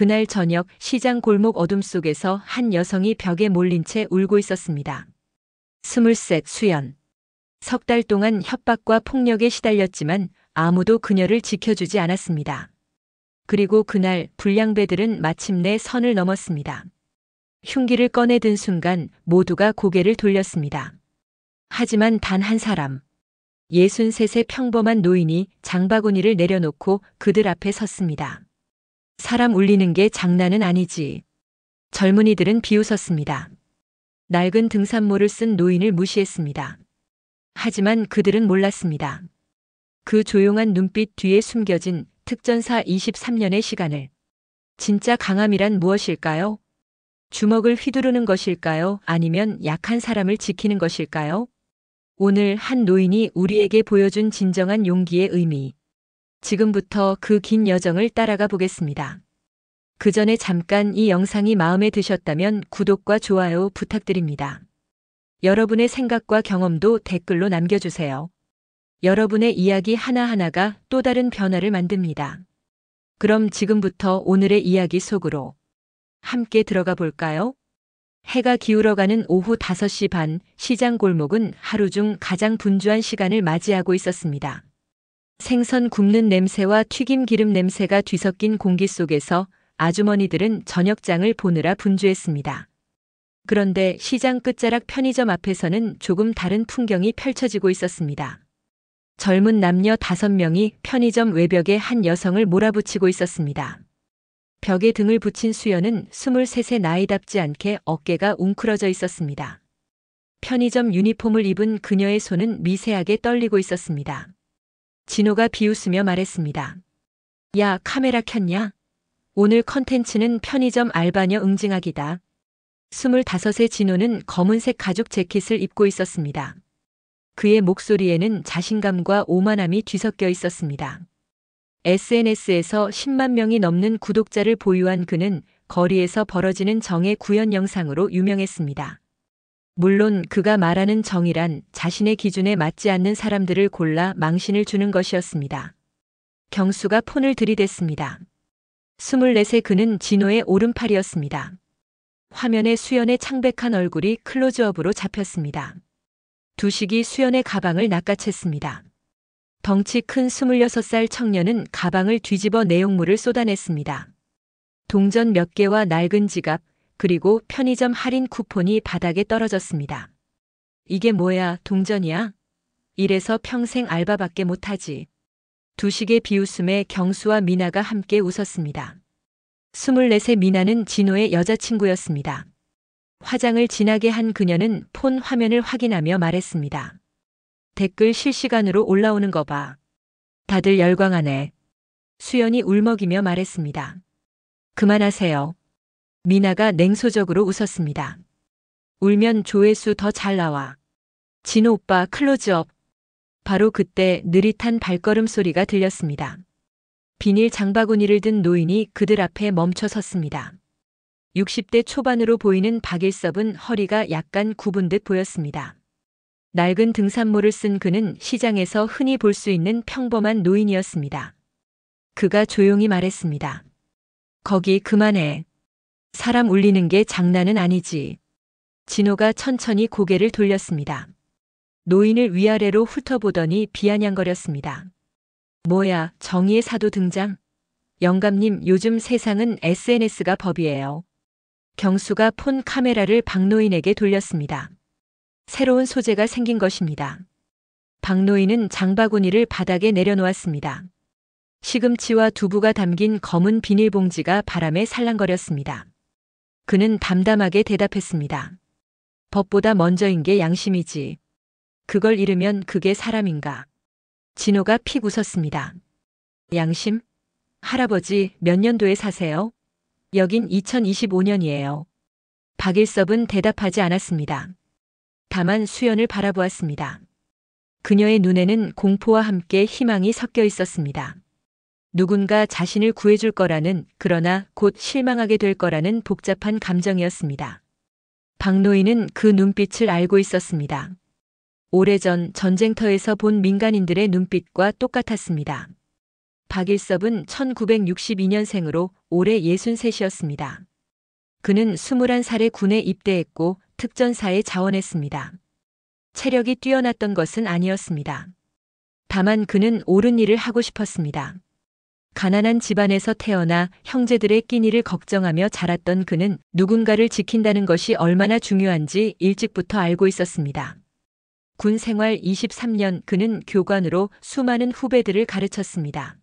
그날 저녁 시장 골목 어둠 속에서 한 여성이 벽에 몰린 채 울고 있었습니다. 23 수연. 석 달 동안 협박과 폭력에 시달렸지만 아무도 그녀를 지켜주지 않았습니다. 그리고 그날 불량배들은 마침내 선을 넘었습니다. 흉기를 꺼내든 순간 모두가 고개를 돌렸습니다. 하지만 단 한 사람. 63의 평범한 노인이 장바구니를 내려놓고 그들 앞에 섰습니다. 사람 울리는 게 장난은 아니지. 젊은이들은 비웃었습니다. 낡은 등산모를 쓴 노인을 무시했습니다. 하지만 그들은 몰랐습니다. 그 조용한 눈빛 뒤에 숨겨진 특전사 23년의 시간을. 진짜 강함이란 무엇일까요? 주먹을 휘두르는 것일까요? 아니면 약한 사람을 지키는 것일까요? 오늘 한 노인이 우리에게 보여준 진정한 용기의 의미. 지금부터 그 긴 여정을 따라가 보겠습니다. 그 전에 잠깐 이 영상이 마음에 드셨다면 구독과 좋아요 부탁드립니다. 여러분의 생각과 경험도 댓글로 남겨주세요. 여러분의 이야기 하나하나가 또 다른 변화를 만듭니다. 그럼 지금부터 오늘의 이야기 속으로 함께 들어가 볼까요? 해가 기울어가는 오후 5시 반, 시장 골목은 하루 중 가장 분주한 시간을 맞이하고 있었습니다. 생선 굽는 냄새와 튀김 기름 냄새가 뒤섞인 공기 속에서 아주머니들은 저녁장을 보느라 분주했습니다. 그런데 시장 끝자락 편의점 앞에서는 조금 다른 풍경이 펼쳐지고 있었습니다. 젊은 남녀 5명이 편의점 외벽에 한 여성을 몰아붙이고 있었습니다. 벽에 등을 붙인 수연은 23의 나이답지 않게 어깨가 웅크러져 있었습니다. 편의점 유니폼을 입은 그녀의 손은 미세하게 떨리고 있었습니다. 진호가 비웃으며 말했습니다. 야, 카메라 켰냐? 오늘 컨텐츠는 편의점 알바녀 응징하기다. 25의 진호는 검은색 가죽 재킷을 입고 있었습니다. 그의 목소리에는 자신감과 오만함이 뒤섞여 있었습니다. SNS에서 10만 명이 넘는 구독자를 보유한 그는 거리에서 벌어지는 정의 구현 영상으로 유명했습니다. 물론 그가 말하는 정의란 자신의 기준에 맞지 않는 사람들을 골라 망신을 주는 것이었습니다. 경수가 폰을 들이댔습니다. 24의 그는 진호의 오른팔이었습니다. 화면에 수연의 창백한 얼굴이 클로즈업으로 잡혔습니다. 두식이 수연의 가방을 낚아챘습니다. 덩치 큰 26살 청년은 가방을 뒤집어 내용물을 쏟아냈습니다. 동전 몇 개와 낡은 지갑, 그리고 편의점 할인 쿠폰이 바닥에 떨어졌습니다. 이게 뭐야, 동전이야? 이래서 평생 알바밖에 못하지. 두식의 비웃음에 경수와 미나가 함께 웃었습니다. 24의 미나는 진호의 여자친구였습니다. 화장을 진하게 한 그녀는 폰 화면을 확인하며 말했습니다. 댓글 실시간으로 올라오는 거 봐. 다들 열광하네. 수연이 울먹이며 말했습니다. 그만하세요. 미나가 냉소적으로 웃었습니다. 울면 조회수 더 잘 나와. 진호 오빠 클로즈업. 바로 그때 느릿한 발걸음 소리가 들렸습니다. 비닐 장바구니를 든 노인이 그들 앞에 멈춰 섰습니다. 60대 초반으로 보이는 박일섭은 허리가 약간 굽은 듯 보였습니다. 낡은 등산모를 쓴 그는 시장에서 흔히 볼 수 있는 평범한 노인이었습니다. 그가 조용히 말했습니다. 거기 그만해. 사람 울리는 게 장난은 아니지. 진호가 천천히 고개를 돌렸습니다. 노인을 위아래로 훑어보더니 비아냥거렸습니다. 뭐야, 정의의 사도 등장? 영감님, 요즘 세상은 SNS가 법이에요. 경수가 폰 카메라를 박노인에게 돌렸습니다. 새로운 소재가 생긴 것입니다. 박노인은 장바구니를 바닥에 내려놓았습니다. 시금치와 두부가 담긴 검은 비닐봉지가 바람에 살랑거렸습니다. 그는 담담하게 대답했습니다. 법보다 먼저인 게 양심이지. 그걸 잃으면 그게 사람인가. 진호가 픽 웃었습니다. 양심? 할아버지, 몇 년도에 사세요? 여긴 2025년이에요. 박일섭은 대답하지 않았습니다. 다만 수연을 바라보았습니다. 그녀의 눈에는 공포와 함께 희망이 섞여 있었습니다. 누군가 자신을 구해줄 거라는, 그러나 곧 실망하게 될 거라는 복잡한 감정이었습니다. 박노인은 그 눈빛을 알고 있었습니다. 오래전 전쟁터에서 본 민간인들의 눈빛과 똑같았습니다. 박일섭은 1962년생으로 올해 63이었습니다. 그는 21살에 군에 입대했고 특전사에 자원했습니다. 체력이 뛰어났던 것은 아니었습니다. 다만 그는 옳은 일을 하고 싶었습니다. 가난한 집안에서 태어나 형제들의 끼니를 걱정하며 자랐던 그는 누군가를 지킨다는 것이 얼마나 중요한지 일찍부터 알고 있었습니다. 군 생활 23년 그는 교관으로 수많은 후배들을 가르쳤습니다.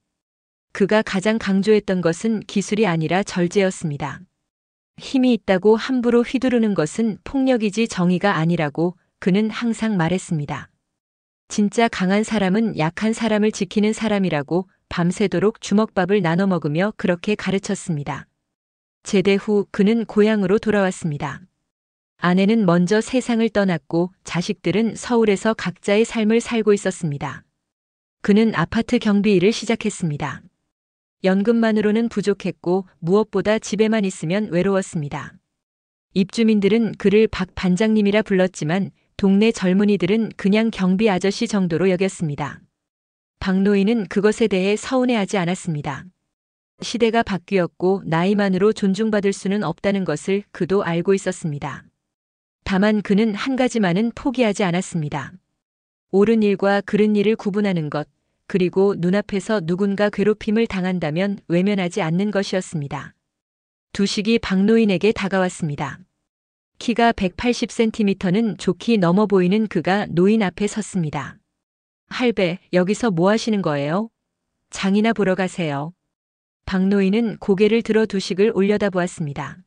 그가 가장 강조했던 것은 기술이 아니라 절제였습니다. 힘이 있다고 함부로 휘두르는 것은 폭력이지 정의가 아니라고 그는 항상 말했습니다. 진짜 강한 사람은 약한 사람을 지키는 사람이라고 밤새도록 주먹밥을 나눠 먹으며 그렇게 가르쳤습니다. 제대 후 그는 고향으로 돌아왔습니다. 아내는 먼저 세상을 떠났고 자식들은 서울에서 각자의 삶을 살고 있었습니다. 그는 아파트 경비 일을 시작했습니다. 연금만으로는 부족했고 무엇보다 집에만 있으면 외로웠습니다. 입주민들은 그를 박 반장님이라 불렀지만 동네 젊은이들은 그냥 경비 아저씨 정도로 여겼습니다. 박 노인은 그것에 대해 서운해하지 않았습니다. 시대가 바뀌었고 나이만으로 존중받을 수는 없다는 것을 그도 알고 있었습니다. 다만 그는 한 가지만은 포기하지 않았습니다. 옳은 일과 그른 일을 구분하는 것, 그리고 눈앞에서 누군가 괴롭힘을 당한다면 외면하지 않는 것이었습니다. 두식이 박 노인에게 다가왔습니다. 키가 180cm는 좋게 넘어 보이는 그가 노인 앞에 섰습니다. 할배, 여기서 뭐 하시는 거예요? 장이나 보러 가세요. 박 노인은 고개를 들어 두식을 올려다보았습니다.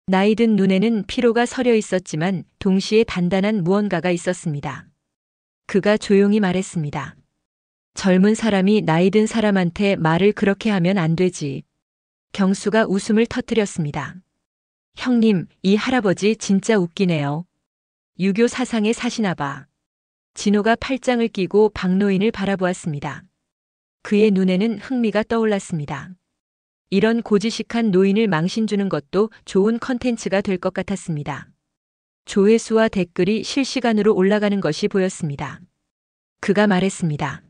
나이든 눈에는 피로가 서려 있었지만 동시에 단단한 무언가가 있었습니다. 그가 조용히 말했습니다. 젊은 사람이 나이든 사람한테 말을 그렇게 하면 안 되지. 경수가 웃음을 터뜨렸습니다. 형님, 이 할아버지 진짜 웃기네요. 유교 사상에 사시나 봐. 진호가 팔짱을 끼고 박노인을 바라보았습니다. 그의 눈에는 흥미가 떠올랐습니다. 이런 고지식한 노인을 망신 주는 것도 좋은 컨텐츠가 될 것 같았습니다. 조회수와 댓글이 실시간으로 올라가는 것이 보였습니다. 그가 말했습니다.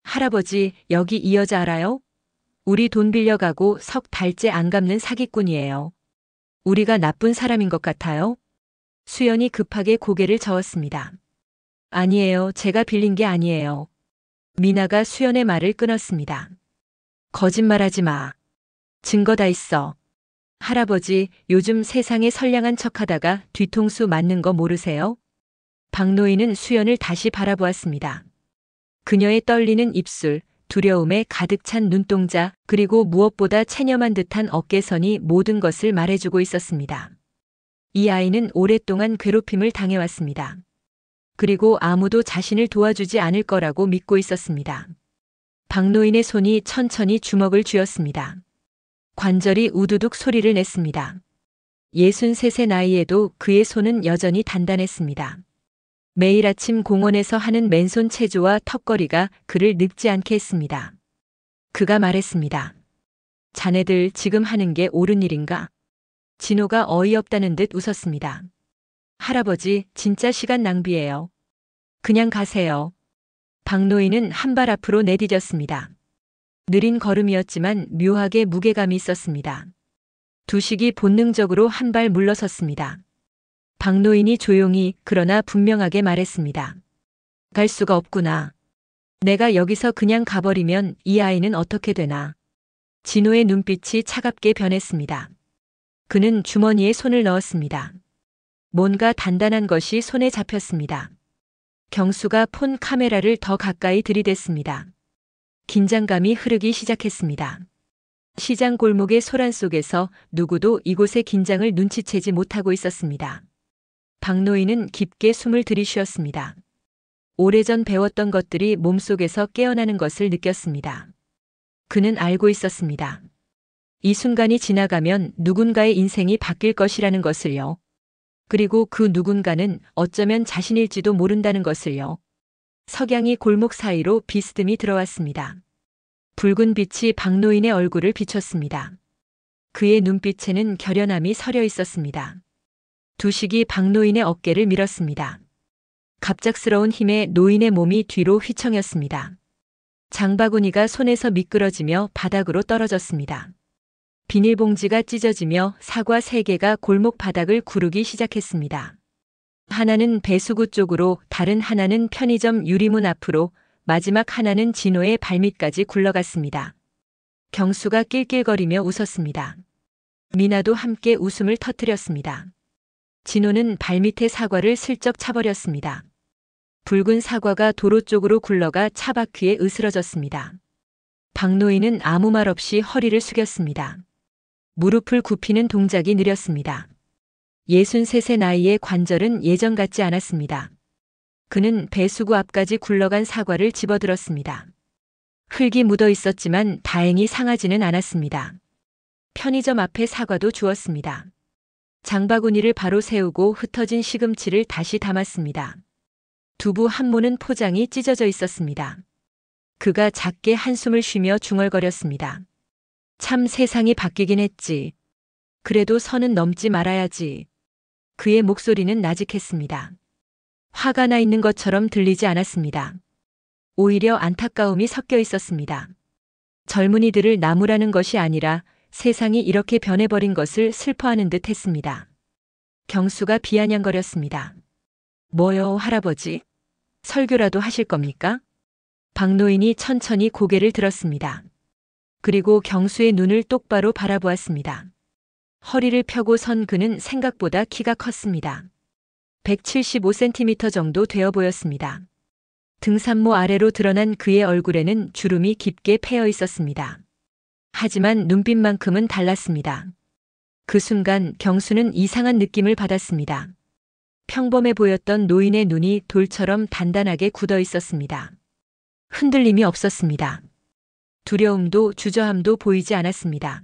할아버지, 여기 이 여자 알아요? 우리 돈 빌려가고 석 달째 안 갚는 사기꾼이에요. 우리가 나쁜 사람인 것 같아요? 수연이 급하게 고개를 저었습니다. 아니에요. 제가 빌린 게 아니에요. 미나가 수연의 말을 끊었습니다. 거짓말하지 마. 증거 다 있어. 할아버지, 요즘 세상에 선량한 척하다가 뒤통수 맞는 거 모르세요? 박노인은 수연을 다시 바라보았습니다. 그녀의 떨리는 입술, 두려움에 가득 찬 눈동자, 그리고 무엇보다 체념한 듯한 어깨선이 모든 것을 말해주고 있었습니다. 이 아이는 오랫동안 괴롭힘을 당해왔습니다. 그리고 아무도 자신을 도와주지 않을 거라고 믿고 있었습니다. 박노인의 손이 천천히 주먹을 쥐었습니다. 관절이 우두둑 소리를 냈습니다. 63세 나이에도 그의 손은 여전히 단단했습니다. 매일 아침 공원에서 하는 맨손 체조와 턱걸이가 그를 늙지 않게 했습니다. 그가 말했습니다. 자네들 지금 하는 게 옳은 일인가? 진호가 어이없다는 듯 웃었습니다. 할아버지, 진짜 시간 낭비예요. 그냥 가세요. 박노인은 한 발 앞으로 내디뎠습니다. 느린 걸음이었지만 묘하게 무게감이 있었습니다. 두식이 본능적으로 한 발 물러섰습니다. 박노인이 조용히 그러나 분명하게 말했습니다. 갈 수가 없구나. 내가 여기서 그냥 가버리면 이 아이는 어떻게 되나. 진호의 눈빛이 차갑게 변했습니다. 그는 주머니에 손을 넣었습니다. 뭔가 단단한 것이 손에 잡혔습니다. 경수가 폰 카메라를 더 가까이 들이댔습니다. 긴장감이 흐르기 시작했습니다. 시장 골목의 소란 속에서 누구도 이곳의 긴장을 눈치채지 못하고 있었습니다. 박노인은 깊게 숨을 들이쉬었습니다. 오래전 배웠던 것들이 몸속에서 깨어나는 것을 느꼈습니다. 그는 알고 있었습니다. 이 순간이 지나가면 누군가의 인생이 바뀔 것이라는 것을요. 그리고 그 누군가는 어쩌면 자신일지도 모른다는 것을요. 석양이 골목 사이로 비스듬히 들어왔습니다. 붉은 빛이 박노인의 얼굴을 비췄습니다. 그의 눈빛에는 결연함이 서려 있었습니다. 두식이 박노인의 어깨를 밀었습니다. 갑작스러운 힘에 노인의 몸이 뒤로 휘청였습니다. 장바구니가 손에서 미끄러지며 바닥으로 떨어졌습니다. 비닐봉지가 찢어지며 사과 3개가 골목 바닥을 구르기 시작했습니다. 하나는 배수구 쪽으로, 다른 하나는 편의점 유리문 앞으로, 마지막 하나는 진호의 발밑까지 굴러갔습니다. 경수가 낄낄거리며 웃었습니다. 미나도 함께 웃음을 터뜨렸습니다. 진호는 발밑에 사과를 슬쩍 차버렸습니다. 붉은 사과가 도로 쪽으로 굴러가 차 바퀴에 으스러졌습니다. 박노인은 아무 말 없이 허리를 숙였습니다. 무릎을 굽히는 동작이 느렸습니다. 63세 나이의 관절은 예전 같지 않았습니다. 그는 배수구 앞까지 굴러간 사과를 집어들었습니다. 흙이 묻어 있었지만 다행히 상하지는 않았습니다. 편의점 앞에 사과도 주었습니다. 장바구니를 바로 세우고 흩어진 시금치를 다시 담았습니다. 두부 한 모는 포장이 찢어져 있었습니다. 그가 작게 한숨을 쉬며 중얼거렸습니다. 참 세상이 바뀌긴 했지. 그래도 선은 넘지 말아야지. 그의 목소리는 나직했습니다. 화가 나 있는 것처럼 들리지 않았습니다. 오히려 안타까움이 섞여 있었습니다. 젊은이들을 나무라는 것이 아니라 세상이 이렇게 변해버린 것을 슬퍼하는 듯 했습니다. 경수가 비아냥거렸습니다. 뭐요, 할아버지? 설교라도 하실 겁니까? 박노인이 천천히 고개를 들었습니다. 그리고 경수의 눈을 똑바로 바라보았습니다. 허리를 펴고 선 그는 생각보다 키가 컸습니다. 175cm 정도 되어 보였습니다. 등산모 아래로 드러난 그의 얼굴에는 주름이 깊게 패여 있었습니다. 하지만 눈빛만큼은 달랐습니다. 그 순간 경수는 이상한 느낌을 받았습니다. 평범해 보였던 노인의 눈이 돌처럼 단단하게 굳어 있었습니다. 흔들림이 없었습니다. 두려움도 주저함도 보이지 않았습니다.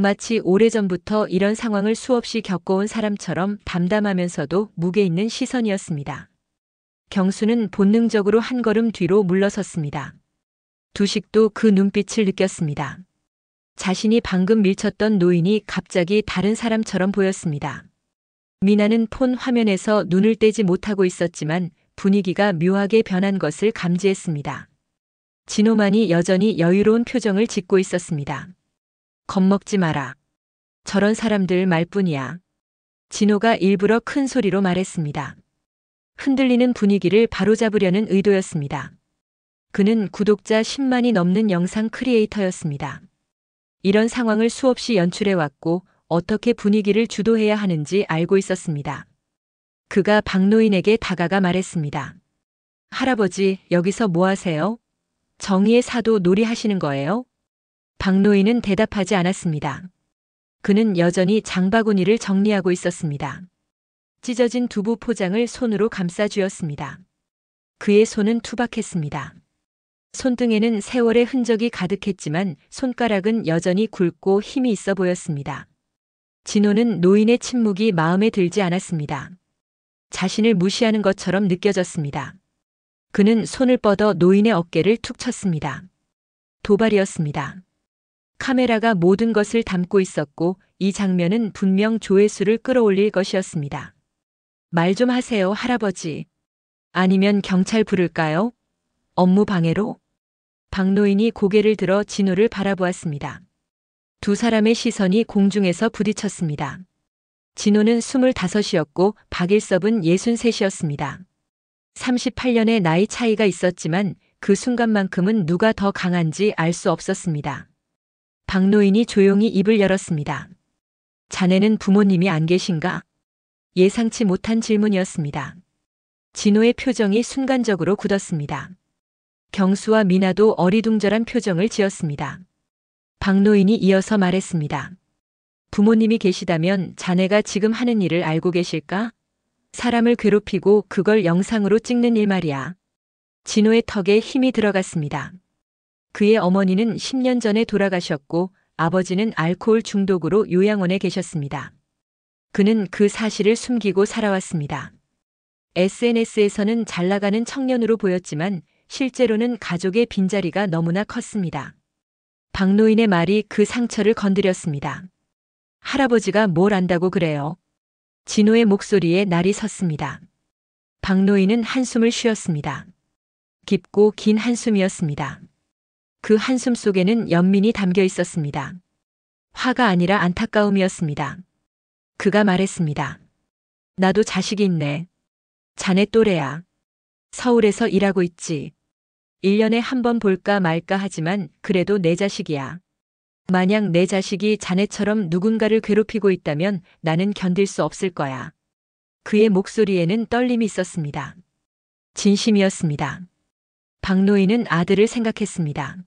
마치 오래전부터 이런 상황을 수없이 겪어온 사람처럼 담담하면서도 무게 있는 시선이었습니다. 경수는 본능적으로 한 걸음 뒤로 물러섰습니다. 두식도 그 눈빛을 느꼈습니다. 자신이 방금 밀쳤던 노인이 갑자기 다른 사람처럼 보였습니다. 미나는 폰 화면에서 눈을 떼지 못하고 있었지만 분위기가 묘하게 변한 것을 감지했습니다. 진호만이 여전히 여유로운 표정을 짓고 있었습니다. 겁먹지 마라. 저런 사람들 말뿐이야. 진호가 일부러 큰 소리로 말했습니다. 흔들리는 분위기를 바로잡으려는 의도였습니다. 그는 구독자 10만이 넘는 영상 크리에이터였습니다. 이런 상황을 수없이 연출해왔고 어떻게 분위기를 주도해야 하는지 알고 있었습니다. 그가 박노인에게 다가가 말했습니다. 할아버지, 여기서 뭐 하세요? 정의의 사도 놀이 하시는 거예요? 박노인은 대답하지 않았습니다. 그는 여전히 장바구니를 정리하고 있었습니다. 찢어진 두부 포장을 손으로 감싸 쥐었습니다. 그의 손은 투박했습니다. 손등에는 세월의 흔적이 가득했지만 손가락은 여전히 굵고 힘이 있어 보였습니다. 진호는 노인의 침묵이 마음에 들지 않았습니다. 자신을 무시하는 것처럼 느껴졌습니다. 그는 손을 뻗어 노인의 어깨를 툭 쳤습니다. 도발이었습니다. 카메라가 모든 것을 담고 있었고 이 장면은 분명 조회수를 끌어올릴 것이었습니다. 말 좀 하세요, 할아버지. 아니면 경찰 부를까요? 업무 방해로? 박노인이 고개를 들어 진호를 바라보았습니다. 두 사람의 시선이 공중에서 부딪혔습니다. 진호는 25이었고 박일섭은 63이었습니다. 38년의 나이 차이가 있었지만 그 순간만큼은 누가 더 강한지 알 수 없었습니다. 박노인이 조용히 입을 열었습니다. 자네는 부모님이 안 계신가? 예상치 못한 질문이었습니다. 진호의 표정이 순간적으로 굳었습니다. 경수와 미나도 어리둥절한 표정을 지었습니다. 박노인이 이어서 말했습니다. 부모님이 계시다면 자네가 지금 하는 일을 알고 계실까? 사람을 괴롭히고 그걸 영상으로 찍는 일 말이야. 진호의 턱에 힘이 들어갔습니다. 그의 어머니는 10년 전에 돌아가셨고 아버지는 알코올 중독으로 요양원에 계셨습니다. 그는 그 사실을 숨기고 살아왔습니다. SNS에서는 잘 나가는 청년으로 보였지만 실제로는 가족의 빈자리가 너무나 컸습니다. 박노인의 말이 그 상처를 건드렸습니다. 할아버지가 뭘 안다고 그래요? 진호의 목소리에 날이 섰습니다. 박노인은 한숨을 쉬었습니다. 깊고 긴 한숨이었습니다. 그 한숨 속에는 연민이 담겨 있었습니다. 화가 아니라 안타까움이었습니다. 그가 말했습니다. 나도 자식이 있네. 자네 또래야. 서울에서 일하고 있지. 1년에 한 번 볼까 말까 하지만 그래도 내 자식이야. 만약 내 자식이 자네처럼 누군가를 괴롭히고 있다면 나는 견딜 수 없을 거야. 그의 목소리에는 떨림이 있었습니다. 진심이었습니다. 박노인은 아들을 생각했습니다.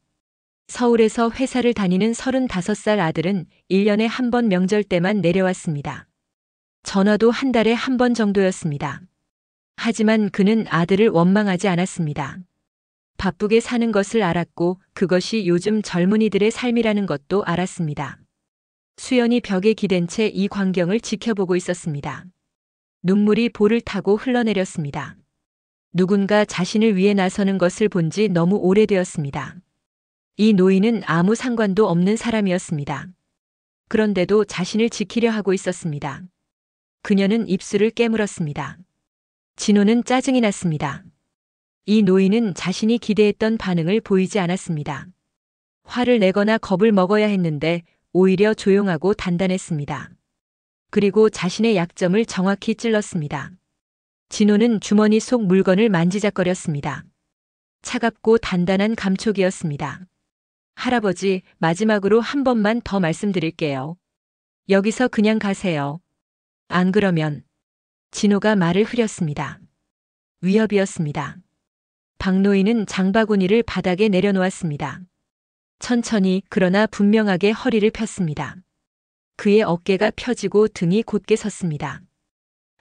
서울에서 회사를 다니는 35살 아들은 1년에 한 번 명절 때만 내려왔습니다. 전화도 한 달에 한 번 정도였습니다. 하지만 그는 아들을 원망하지 않았습니다. 바쁘게 사는 것을 알았고 그것이 요즘 젊은이들의 삶이라는 것도 알았습니다. 수연이 벽에 기댄 채 이 광경을 지켜보고 있었습니다. 눈물이 볼을 타고 흘러내렸습니다. 누군가 자신을 위해 나서는 것을 본 지 너무 오래되었습니다. 이 노인은 아무 상관도 없는 사람이었습니다. 그런데도 자신을 지키려 하고 있었습니다. 그녀는 입술을 깨물었습니다. 진호는 짜증이 났습니다. 이 노인은 자신이 기대했던 반응을 보이지 않았습니다. 화를 내거나 겁을 먹어야 했는데 오히려 조용하고 단단했습니다. 그리고 자신의 약점을 정확히 찔렀습니다. 진호는 주머니 속 물건을 만지작거렸습니다. 차갑고 단단한 감촉이었습니다. 할아버지, 마지막으로 한 번만 더 말씀드릴게요. 여기서 그냥 가세요. 안 그러면. 진호가 말을 흐렸습니다. 위협이었습니다. 박노인은 장바구니를 바닥에 내려놓았습니다. 천천히 그러나 분명하게 허리를 폈습니다. 그의 어깨가 펴지고 등이 곧게 섰습니다.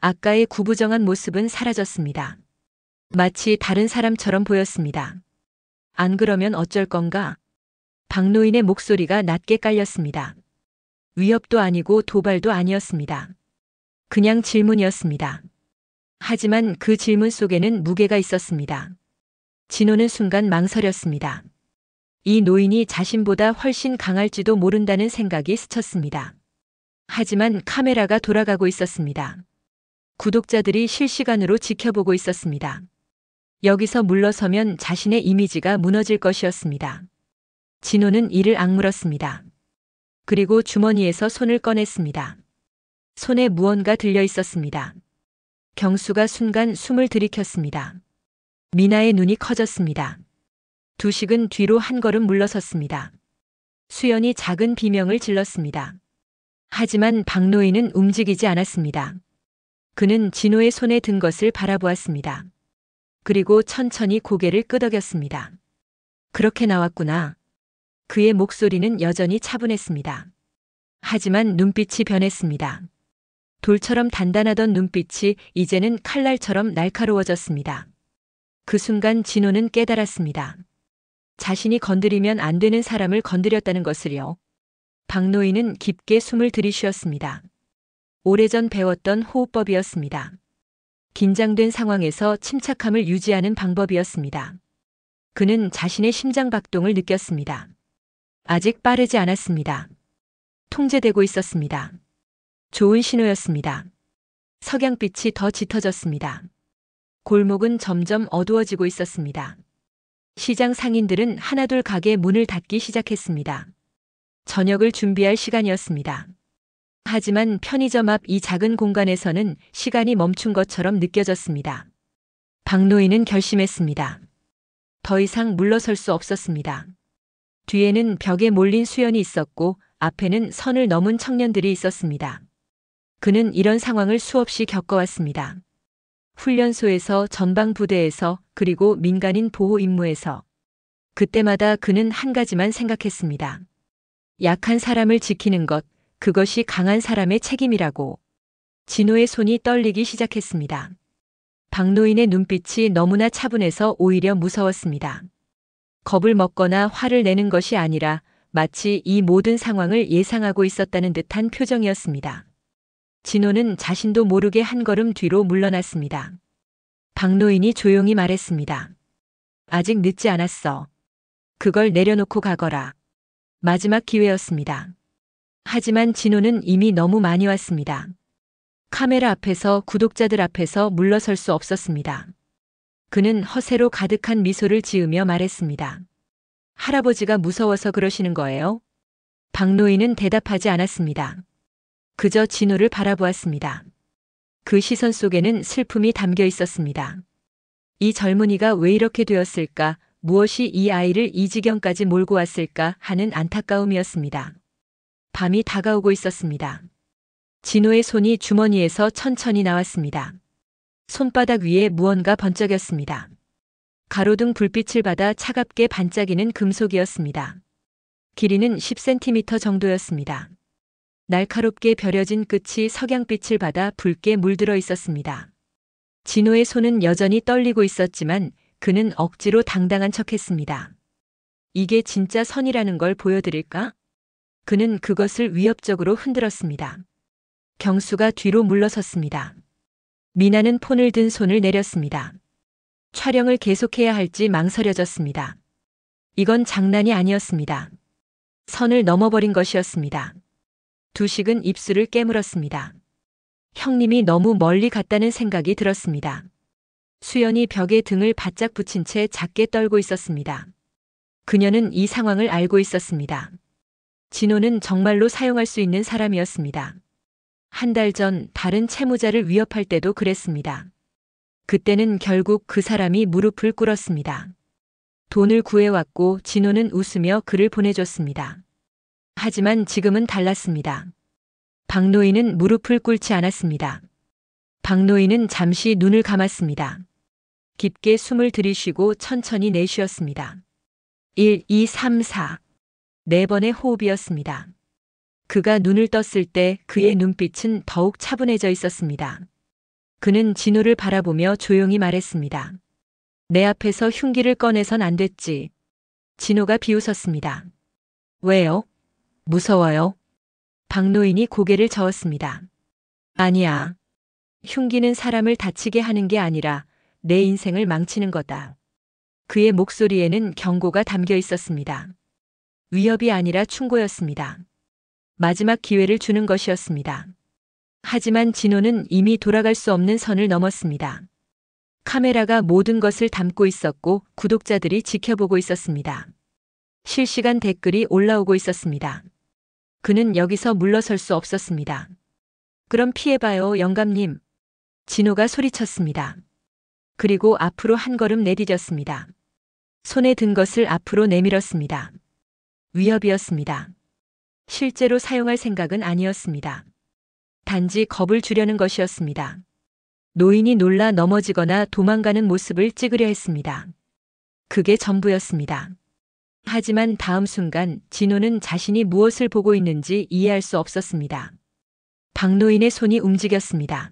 아까의 구부정한 모습은 사라졌습니다. 마치 다른 사람처럼 보였습니다. 안 그러면 어쩔 건가? 박노인의 목소리가 낮게 깔렸습니다. 위협도 아니고 도발도 아니었습니다. 그냥 질문이었습니다. 하지만 그 질문 속에는 무게가 있었습니다. 진호는 순간 망설였습니다. 이 노인이 자신보다 훨씬 강할지도 모른다는 생각이 스쳤습니다. 하지만 카메라가 돌아가고 있었습니다. 구독자들이 실시간으로 지켜보고 있었습니다. 여기서 물러서면 자신의 이미지가 무너질 것이었습니다. 진호는 이를 악물었습니다. 그리고 주머니에서 손을 꺼냈습니다. 손에 무언가 들려 있었습니다. 경수가 순간 숨을 들이켰습니다. 미나의 눈이 커졌습니다. 두식은 뒤로 한 걸음 물러섰습니다. 수연이 작은 비명을 질렀습니다. 하지만 박노인은 움직이지 않았습니다. 그는 진호의 손에 든 것을 바라보았습니다. 그리고 천천히 고개를 끄덕였습니다. 그렇게 나왔구나. 그의 목소리는 여전히 차분했습니다. 하지만 눈빛이 변했습니다. 돌처럼 단단하던 눈빛이 이제는 칼날처럼 날카로워졌습니다. 그 순간 진호는 깨달았습니다. 자신이 건드리면 안 되는 사람을 건드렸다는 것을요. 박노인은 깊게 숨을 들이쉬었습니다. 오래전 배웠던 호흡법이었습니다. 긴장된 상황에서 침착함을 유지하는 방법이었습니다. 그는 자신의 심장 박동을 느꼈습니다. 아직 빠르지 않았습니다. 통제되고 있었습니다. 좋은 신호였습니다. 석양빛이 더 짙어졌습니다. 골목은 점점 어두워지고 있었습니다. 시장 상인들은 하나둘 가게 문을 닫기 시작했습니다. 저녁을 준비할 시간이었습니다. 하지만 편의점 앞 이 작은 공간에서는 시간이 멈춘 것처럼 느껴졌습니다. 박노인은 결심했습니다. 더 이상 물러설 수 없었습니다. 뒤에는 벽에 몰린 수연이 있었고 앞에는 선을 넘은 청년들이 있었습니다. 그는 이런 상황을 수없이 겪어왔습니다. 훈련소에서, 전방부대에서, 그리고 민간인 보호 임무에서. 그때마다 그는 한 가지만 생각했습니다. 약한 사람을 지키는 것, 그것이 강한 사람의 책임이라고. 진호의 손이 떨리기 시작했습니다. 박노인의 눈빛이 너무나 차분해서 오히려 무서웠습니다. 겁을 먹거나 화를 내는 것이 아니라 마치 이 모든 상황을 예상하고 있었다는 듯한 표정이었습니다. 진호는 자신도 모르게 한 걸음 뒤로 물러났습니다. 박노인이 조용히 말했습니다. 아직 늦지 않았어. 그걸 내려놓고 가거라. 마지막 기회였습니다. 하지만 진호는 이미 너무 많이 왔습니다. 카메라 앞에서, 구독자들 앞에서 물러설 수 없었습니다. 그는 허세로 가득한 미소를 지으며 말했습니다. 할아버지가 무서워서 그러시는 거예요? 박노인은 대답하지 않았습니다. 그저 진호를 바라보았습니다. 그 시선 속에는 슬픔이 담겨 있었습니다. 이 젊은이가 왜 이렇게 되었을까, 무엇이 이 아이를 이 지경까지 몰고 왔을까 하는 안타까움이었습니다. 밤이 다가오고 있었습니다. 진호의 손이 주머니에서 천천히 나왔습니다. 손바닥 위에 무언가 번쩍였습니다. 가로등 불빛을 받아 차갑게 반짝이는 금속이었습니다. 길이는 10cm 정도였습니다. 날카롭게 벼려진 끝이 석양빛을 받아 붉게 물들어 있었습니다. 진호의 손은 여전히 떨리고 있었지만 그는 억지로 당당한 척했습니다. 이게 진짜 선이라는 걸 보여드릴까? 그는 그것을 위협적으로 흔들었습니다. 경수가 뒤로 물러섰습니다. 미나는 폰을 든 손을 내렸습니다. 촬영을 계속해야 할지 망설여졌습니다. 이건 장난이 아니었습니다. 선을 넘어버린 것이었습니다. 두식은 입술을 깨물었습니다. 형님이 너무 멀리 갔다는 생각이 들었습니다. 수연이 벽에 등을 바짝 붙인 채 작게 떨고 있었습니다. 그녀는 이 상황을 알고 있었습니다. 진호는 정말로 사용할 수 있는 사람이었습니다. 한 달 전 다른 채무자를 위협할 때도 그랬습니다. 그때는 결국 그 사람이 무릎을 꿇었습니다. 돈을 구해왔고 진호는 웃으며 그를 보내줬습니다. 하지만 지금은 달랐습니다. 박노인은 무릎을 꿇지 않았습니다. 박노인은 잠시 눈을 감았습니다. 깊게 숨을 들이쉬고 천천히 내쉬었습니다. 1, 2, 3, 4. 4번의 호흡이었습니다. 그가 눈을 떴을 때 그의 눈빛은 더욱 차분해져 있었습니다. 그는 진호를 바라보며 조용히 말했습니다. 내 앞에서 흉기를 꺼내선 안 됐지. 진호가 비웃었습니다. 왜요? 무서워요? 박노인이 고개를 저었습니다. 아니야. 흉기는 사람을 다치게 하는 게 아니라 내 인생을 망치는 거다. 그의 목소리에는 경고가 담겨 있었습니다. 위협이 아니라 충고였습니다. 마지막 기회를 주는 것이었습니다. 하지만 진호는 이미 돌아갈 수 없는 선을 넘었습니다. 카메라가 모든 것을 담고 있었고 구독자들이 지켜보고 있었습니다. 실시간 댓글이 올라오고 있었습니다. 그는 여기서 물러설 수 없었습니다. 그럼 피해봐요, 영감님. 진호가 소리쳤습니다. 그리고 앞으로 한 걸음 내디뎠습니다. 손에 든 것을 앞으로 내밀었습니다. 위협이었습니다. 실제로 사용할 생각은 아니었습니다. 단지 겁을 주려는 것이었습니다. 노인이 놀라 넘어지거나 도망가는 모습을 찍으려 했습니다. 그게 전부였습니다. 하지만 다음 순간 진호는 자신이 무엇을 보고 있는지 이해할 수 없었습니다. 박노인의 손이 움직였습니다.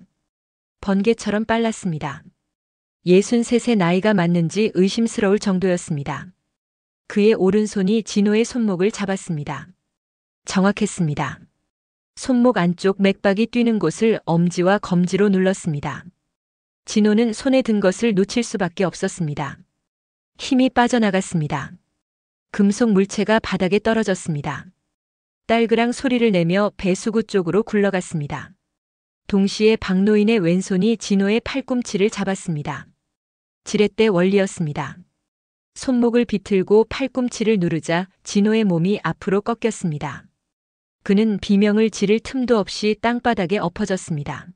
번개처럼 빨랐습니다. 63의 나이가 맞는지 의심스러울 정도였습니다. 그의 오른손이 진호의 손목을 잡았습니다. 정확했습니다. 손목 안쪽 맥박이 뛰는 곳을 엄지와 검지로 눌렀습니다. 진호는 손에 든 것을 놓칠 수밖에 없었습니다. 힘이 빠져나갔습니다. 금속 물체가 바닥에 떨어졌습니다. 딸그랑 소리를 내며 배수구 쪽으로 굴러갔습니다. 동시에 박노인의 왼손이 진호의 팔꿈치를 잡았습니다. 지렛대 원리였습니다. 손목을 비틀고 팔꿈치를 누르자 진호의 몸이 앞으로 꺾였습니다. 그는 비명을 지를 틈도 없이 땅바닥에 엎어졌습니다.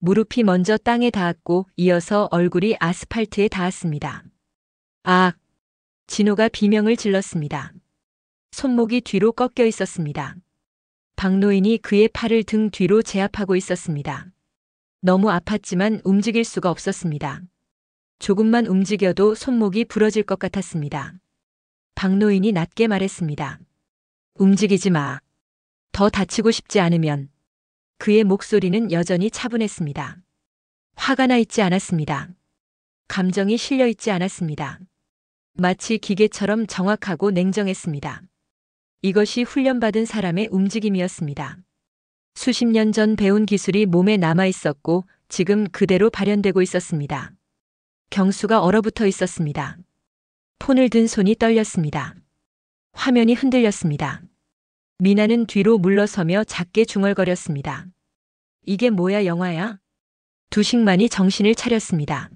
무릎이 먼저 땅에 닿았고 이어서 얼굴이 아스팔트에 닿았습니다. 아! 진호가 비명을 질렀습니다. 손목이 뒤로 꺾여 있었습니다. 박노인이 그의 팔을 등 뒤로 제압하고 있었습니다. 너무 아팠지만 움직일 수가 없었습니다. 조금만 움직여도 손목이 부러질 것 같았습니다. 박노인이 낮게 말했습니다. 움직이지 마. 더 다치고 싶지 않으면. 그의 목소리는 여전히 차분했습니다. 화가 나 있지 않았습니다. 감정이 실려 있지 않았습니다. 마치 기계처럼 정확하고 냉정했습니다. 이것이 훈련받은 사람의 움직임이었습니다. 수십 년 전 배운 기술이 몸에 남아 있었고 지금 그대로 발현되고 있었습니다. 경수가 얼어붙어 있었습니다. 폰을 든 손이 떨렸습니다. 화면이 흔들렸습니다. 미나는 뒤로 물러서며 작게 중얼거렸습니다. 이게 뭐야, 영화야? 두식만이 정신을 차렸습니다.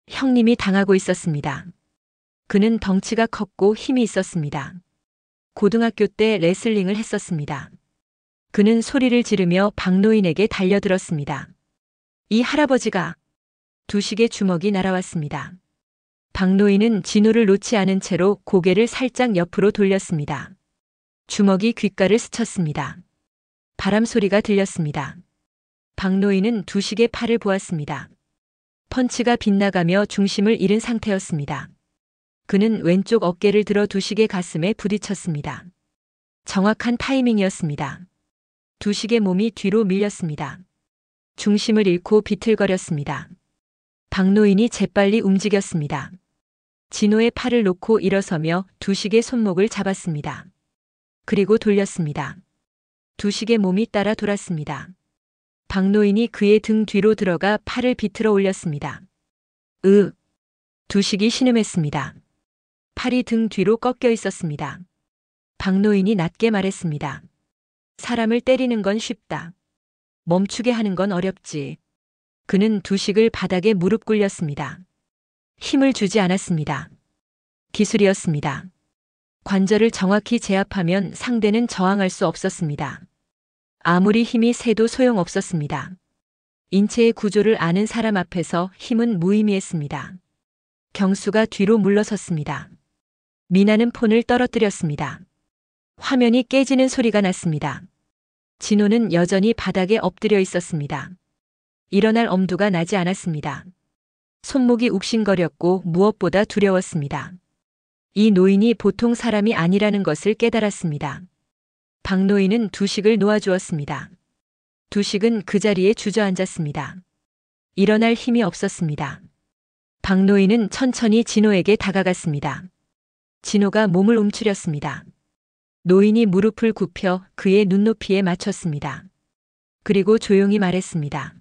형님이 당하고 있었습니다. 그는 덩치가 컸고 힘이 있었습니다. 고등학교 때 레슬링을 했었습니다. 그는 소리를 지르며 박노인에게 달려들었습니다. 이 할아버지가! 두식의 주먹이 날아왔습니다. 박노인은 진호를 놓지 않은 채로 고개를 살짝 옆으로 돌렸습니다. 주먹이 귓가를 스쳤습니다. 바람 소리가 들렸습니다. 박노인은 두식의 팔을 보았습니다. 펀치가 빗나가며 중심을 잃은 상태였습니다. 그는 왼쪽 어깨를 들어 두식의 가슴에 부딪혔습니다. 정확한 타이밍이었습니다. 두식의 몸이 뒤로 밀렸습니다. 중심을 잃고 비틀거렸습니다. 박노인이 재빨리 움직였습니다. 진호의 팔을 놓고 일어서며 두식의 손목을 잡았습니다. 그리고 돌렸습니다. 두식의 몸이 따라 돌았습니다. 박노인이 그의 등 뒤로 들어가 팔을 비틀어 올렸습니다. 두식이 신음했습니다. 팔이 등 뒤로 꺾여 있었습니다. 박노인이 낮게 말했습니다. 사람을 때리는 건 쉽다. 멈추게 하는 건 어렵지. 그는 두식을 바닥에 무릎 꿇렸습니다. 힘을 주지 않았습니다. 기술이었습니다. 관절을 정확히 제압하면 상대는 저항할 수 없었습니다. 아무리 힘이 세도 소용없었습니다. 인체의 구조를 아는 사람 앞에서 힘은 무의미했습니다. 경수가 뒤로 물러섰습니다. 미나는 폰을 떨어뜨렸습니다. 화면이 깨지는 소리가 났습니다. 진호는 여전히 바닥에 엎드려 있었습니다. 일어날 엄두가 나지 않았습니다. 손목이 욱신거렸고 무엇보다 두려웠습니다. 이 노인이 보통 사람이 아니라는 것을 깨달았습니다. 박노인은 두식을 놓아주었습니다. 두식은 그 자리에 주저앉았습니다. 일어날 힘이 없었습니다. 박노인은 천천히 진호에게 다가갔습니다. 진호가 몸을 움츠렸습니다. 노인이 무릎을 굽혀 그의 눈높이에 맞췄습니다. 그리고 조용히 말했습니다.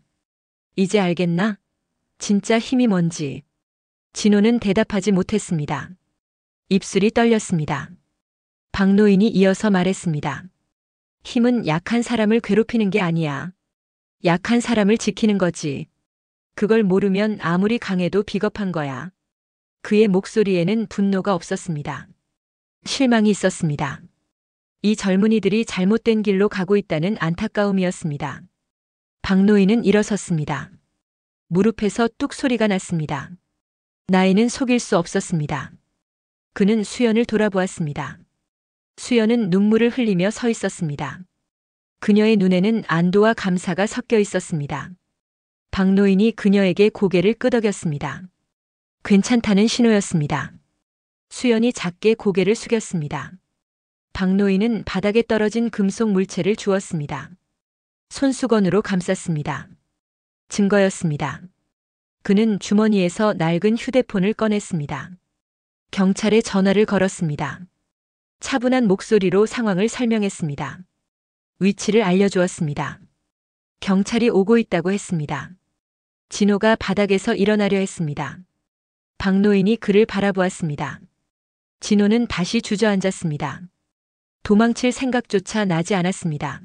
이제 알겠나? 진짜 힘이 뭔지. 진호는 대답하지 못했습니다. 입술이 떨렸습니다. 박노인이 이어서 말했습니다. 힘은 약한 사람을 괴롭히는 게 아니야. 약한 사람을 지키는 거지. 그걸 모르면 아무리 강해도 비겁한 거야. 그의 목소리에는 분노가 없었습니다. 실망이 있었습니다. 이 젊은이들이 잘못된 길로 가고 있다는 안타까움이었습니다. 박노인은 일어섰습니다. 무릎에서 뚝 소리가 났습니다. 나이는 속일 수 없었습니다. 그는 수연을 돌아보았습니다. 수연은 눈물을 흘리며 서 있었습니다. 그녀의 눈에는 안도와 감사가 섞여 있었습니다. 박노인이 그녀에게 고개를 끄덕였습니다. 괜찮다는 신호였습니다. 수연이 작게 고개를 숙였습니다. 박노인은 바닥에 떨어진 금속 물체를 주었습니다. 손수건으로 감쌌습니다. 증거였습니다. 그는 주머니에서 낡은 휴대폰을 꺼냈습니다. 경찰에 전화를 걸었습니다. 차분한 목소리로 상황을 설명했습니다. 위치를 알려주었습니다. 경찰이 오고 있다고 했습니다. 진호가 바닥에서 일어나려 했습니다. 박노인이 그를 바라보았습니다. 진호는 다시 주저앉았습니다. 도망칠 생각조차 나지 않았습니다.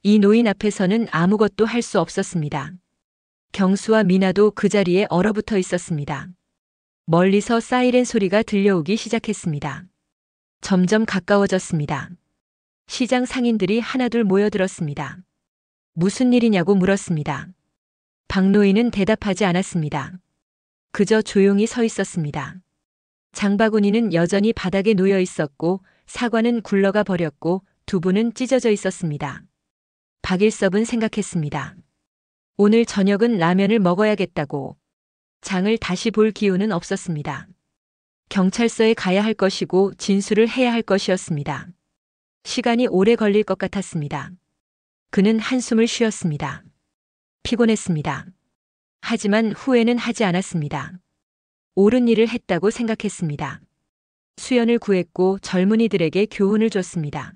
이 노인 앞에서는 아무것도 할 수 없었습니다. 경수와 미나도 그 자리에 얼어붙어 있었습니다. 멀리서 사이렌 소리가 들려오기 시작했습니다. 점점 가까워졌습니다. 시장 상인들이 하나둘 모여들었습니다. 무슨 일이냐고 물었습니다. 박노인은 대답하지 않았습니다. 그저 조용히 서 있었습니다. 장바구니는 여전히 바닥에 놓여 있었고 사과는 굴러가 버렸고 두부는 찢어져 있었습니다. 박일섭은 생각했습니다. 오늘 저녁은 라면을 먹어야겠다고. 장을 다시 볼 기운은 없었습니다. 경찰서에 가야 할 것이고 진술을 해야 할 것이었습니다. 시간이 오래 걸릴 것 같았습니다. 그는 한숨을 쉬었습니다. 피곤했습니다. 하지만 후회는 하지 않았습니다. 옳은 일을 했다고 생각했습니다. 수연을 구했고 젊은이들에게 교훈을 줬습니다.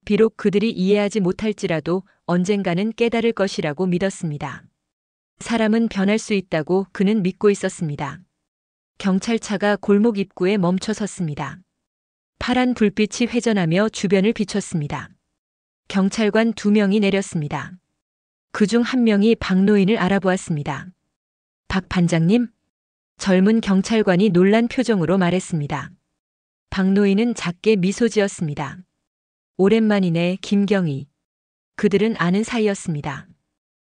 비록 그들이 이해하지 못할지라도 언젠가는 깨달을 것이라고 믿었습니다. 사람은 변할 수 있다고 그는 믿고 있었습니다. 경찰차가 골목 입구에 멈춰 섰습니다. 파란 불빛이 회전하며 주변을 비췄습니다. 경찰관 2명이 내렸습니다. 그중 한 명이 박노인을 알아보았습니다. 박 반장님? 젊은 경찰관이 놀란 표정으로 말했습니다. 박노인은 작게 미소 지었습니다. 오랜만이네, 김경희. 그들은 아는 사이였습니다.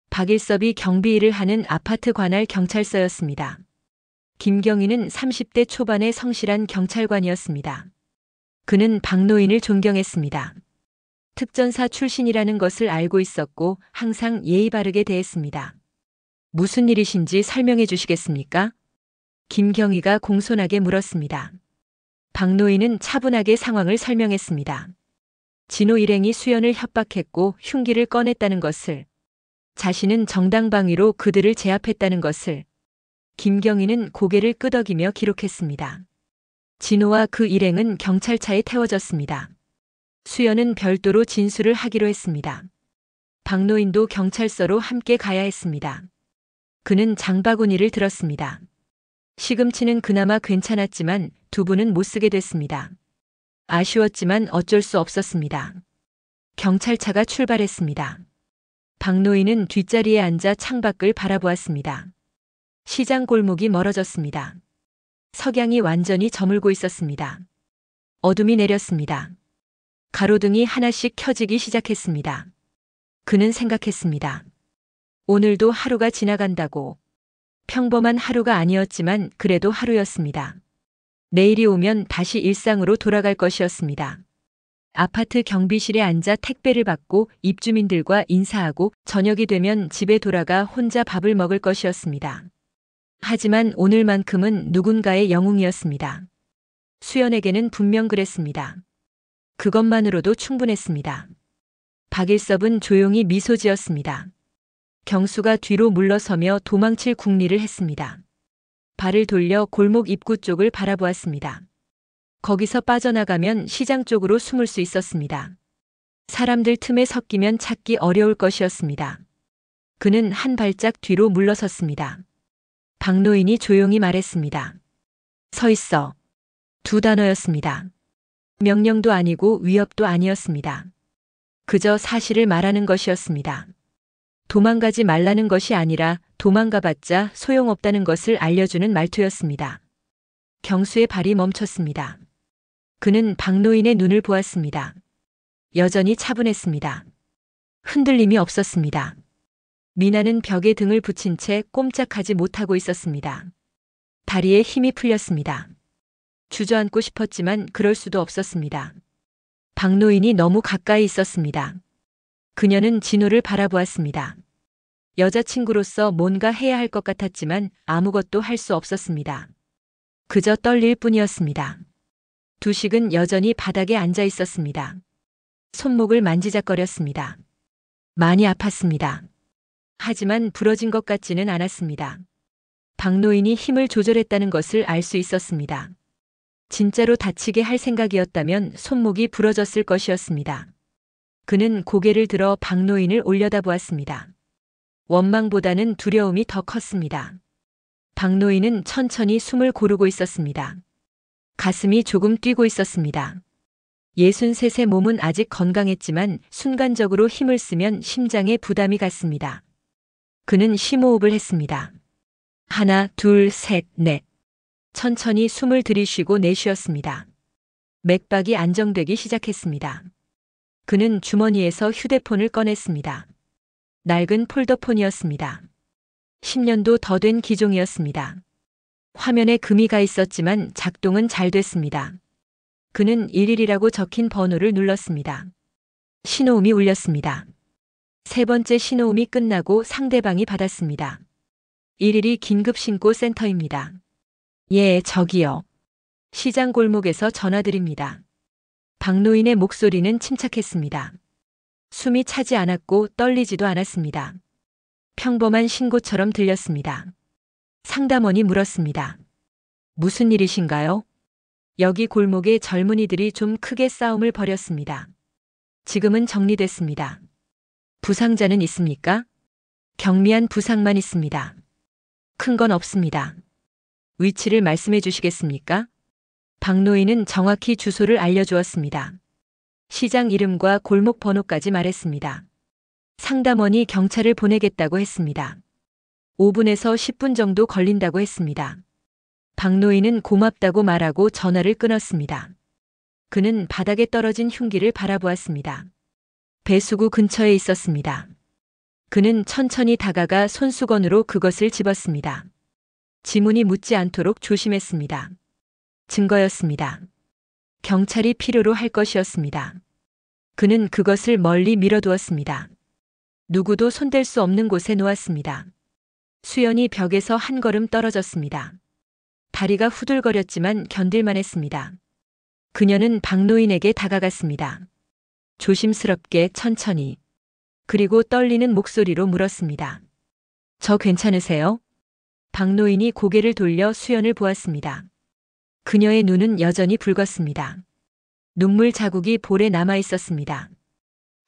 박일섭이 경비 일을 하는 아파트 관할 경찰서였습니다. 김경희는 30대 초반의 성실한 경찰관이었습니다. 그는 박노인을 존경했습니다. 특전사 출신이라는 것을 알고 있었고 항상 예의 바르게 대했습니다. 무슨 일이신지 설명해 주시겠습니까? 김경희가 공손하게 물었습니다. 박노인은 차분하게 상황을 설명했습니다. 진호 일행이 수연을 협박했고 흉기를 꺼냈다는 것을, 자신은 정당방위로 그들을 제압했다는 것을 김경희는 고개를 끄덕이며 기록했습니다. 진호와 그 일행은 경찰차에 태워졌습니다. 수연은 별도로 진술을 하기로 했습니다. 박노인도 경찰서로 함께 가야 했습니다. 그는 장바구니를 들었습니다. 시금치는 그나마 괜찮았지만 두부는 못 쓰게 됐습니다. 아쉬웠지만 어쩔 수 없었습니다. 경찰차가 출발했습니다. 박노인은 뒷자리에 앉아 창밖을 바라보았습니다. 시장 골목이 멀어졌습니다. 석양이 완전히 저물고 있었습니다. 어둠이 내렸습니다. 가로등이 하나씩 켜지기 시작했습니다. 그는 생각했습니다. 오늘도 하루가 지나간다고. 평범한 하루가 아니었지만 그래도 하루였습니다. 내일이 오면 다시 일상으로 돌아갈 것이었습니다. 아파트 경비실에 앉아 택배를 받고 입주민들과 인사하고 저녁이 되면 집에 돌아가 혼자 밥을 먹을 것이었습니다. 하지만 오늘만큼은 누군가의 영웅이었습니다. 수연에게는 분명 그랬습니다. 그것만으로도 충분했습니다. 박일섭은 조용히 미소 지었습니다. 경수가 뒤로 물러서며 도망칠 궁리를 했습니다. 발을 돌려 골목 입구 쪽을 바라보았습니다. 거기서 빠져나가면 시장 쪽으로 숨을 수 있었습니다. 사람들 틈에 섞이면 찾기 어려울 것이었습니다. 그는 한 발짝 뒤로 물러섰습니다. 박노인이 조용히 말했습니다. 서 있어. 두 단어였습니다. 명령도 아니고 위협도 아니었습니다. 그저 사실을 말하는 것이었습니다. 도망가지 말라는 것이 아니라 도망가봤자 소용없다는 것을 알려주는 말투였습니다. 경수의 발이 멈췄습니다. 그는 박노인의 눈을 보았습니다. 여전히 차분했습니다. 흔들림이 없었습니다. 미나는 벽에 등을 붙인 채 꼼짝하지 못하고 있었습니다. 다리에 힘이 풀렸습니다. 주저앉고 싶었지만 그럴 수도 없었습니다. 박노인이 너무 가까이 있었습니다. 그녀는 진호를 바라보았습니다. 여자친구로서 뭔가 해야 할 것 같았지만 아무것도 할 수 없었습니다. 그저 떨릴 뿐이었습니다. 두식은 여전히 바닥에 앉아 있었습니다. 손목을 만지작거렸습니다. 많이 아팠습니다. 하지만 부러진 것 같지는 않았습니다. 박노인이 힘을 조절했다는 것을 알 수 있었습니다. 진짜로 다치게 할 생각이었다면 손목이 부러졌을 것이었습니다. 그는 고개를 들어 박노인을 올려다보았습니다. 원망보다는 두려움이 더 컸습니다. 박노인은 천천히 숨을 고르고 있었습니다. 가슴이 조금 뛰고 있었습니다. 63세 몸은 아직 건강했지만 순간적으로 힘을 쓰면 심장에 부담이 갔습니다. 그는 심호흡을 했습니다. 하나, 둘, 셋, 넷. 천천히 숨을 들이쉬고 내쉬었습니다. 맥박이 안정되기 시작했습니다. 그는 주머니에서 휴대폰을 꺼냈습니다. 낡은 폴더폰이었습니다. 10년도 더 된 기종이었습니다. 화면에 금이 가 있었지만 작동은 잘 됐습니다. 그는 11이라고 적힌 번호를 눌렀습니다. 신호음이 울렸습니다. 세 번째 신호음이 끝나고 상대방이 받았습니다. 11이 긴급신고센터입니다. 예, 저기요. 시장 골목에서 전화드립니다. 박노인의 목소리는 침착했습니다. 숨이 차지 않았고 떨리지도 않았습니다. 평범한 신고처럼 들렸습니다. 상담원이 물었습니다. 무슨 일이신가요? 여기 골목에 젊은이들이 좀 크게 싸움을 벌였습니다. 지금은 정리됐습니다. 부상자는 있습니까? 경미한 부상만 있습니다. 큰 건 없습니다. 위치를 말씀해 주시겠습니까? 박노인은 정확히 주소를 알려주었습니다. 시장 이름과 골목 번호까지 말했습니다. 상담원이 경찰을 보내겠다고 했습니다. 5분에서 10분 정도 걸린다고 했습니다. 박노인은 고맙다고 말하고 전화를 끊었습니다. 그는 바닥에 떨어진 흉기를 바라보았습니다. 배수구 근처에 있었습니다. 그는 천천히 다가가 손수건으로 그것을 집었습니다. 지문이 묻지 않도록 조심했습니다. 증거였습니다. 경찰이 필요로 할 것이었습니다. 그는 그것을 멀리 밀어두었습니다. 누구도 손댈 수 없는 곳에 놓았습니다. 수연이 벽에서 한 걸음 떨어졌습니다. 다리가 후들거렸지만 견딜만 했습니다. 그녀는 박노인에게 다가갔습니다. 조심스럽게 천천히. 그리고 떨리는 목소리로 물었습니다. 저 괜찮으세요? 박노인이 고개를 돌려 수연을 보았습니다. 그녀의 눈은 여전히 붉었습니다. 눈물 자국이 볼에 남아 있었습니다.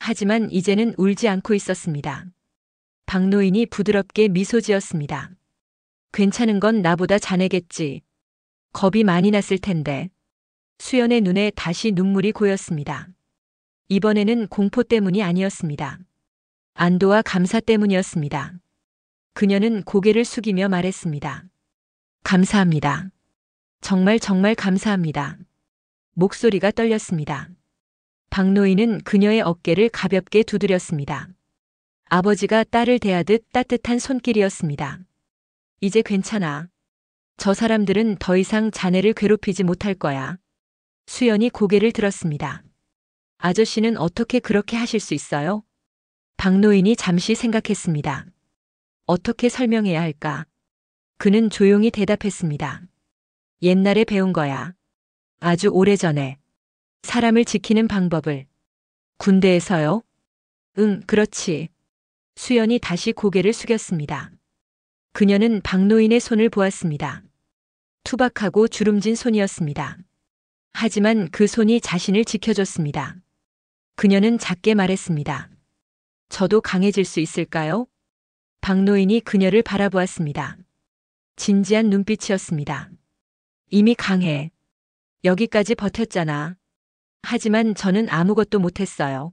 하지만 이제는 울지 않고 있었습니다. 박노인이 부드럽게 미소 지었습니다. 괜찮은 건 나보다 자네겠지. 겁이 많이 났을 텐데. 수연의 눈에 다시 눈물이 고였습니다. 이번에는 공포 때문이 아니었습니다. 안도와 감사 때문이었습니다. 그녀는 고개를 숙이며 말했습니다. 감사합니다. 정말 정말 감사합니다. 목소리가 떨렸습니다. 박노인은 그녀의 어깨를 가볍게 두드렸습니다. 아버지가 딸을 대하듯 따뜻한 손길이었습니다. 이제 괜찮아. 저 사람들은 더 이상 자네를 괴롭히지 못할 거야. 수연이 고개를 들었습니다. 아저씨는 어떻게 그렇게 하실 수 있어요? 박노인이 잠시 생각했습니다. 어떻게 설명해야 할까? 그는 조용히 대답했습니다. 옛날에 배운 거야. 아주 오래전에. 사람을 지키는 방법을. 군대에서요? 응, 그렇지. 수연이 다시 고개를 숙였습니다. 그녀는 박노인의 손을 보았습니다. 투박하고 주름진 손이었습니다. 하지만 그 손이 자신을 지켜줬습니다. 그녀는 작게 말했습니다. 저도 강해질 수 있을까요? 박노인이 그녀를 바라보았습니다. 진지한 눈빛이었습니다. 이미 강해. 여기까지 버텼잖아. 하지만 저는 아무것도 못했어요.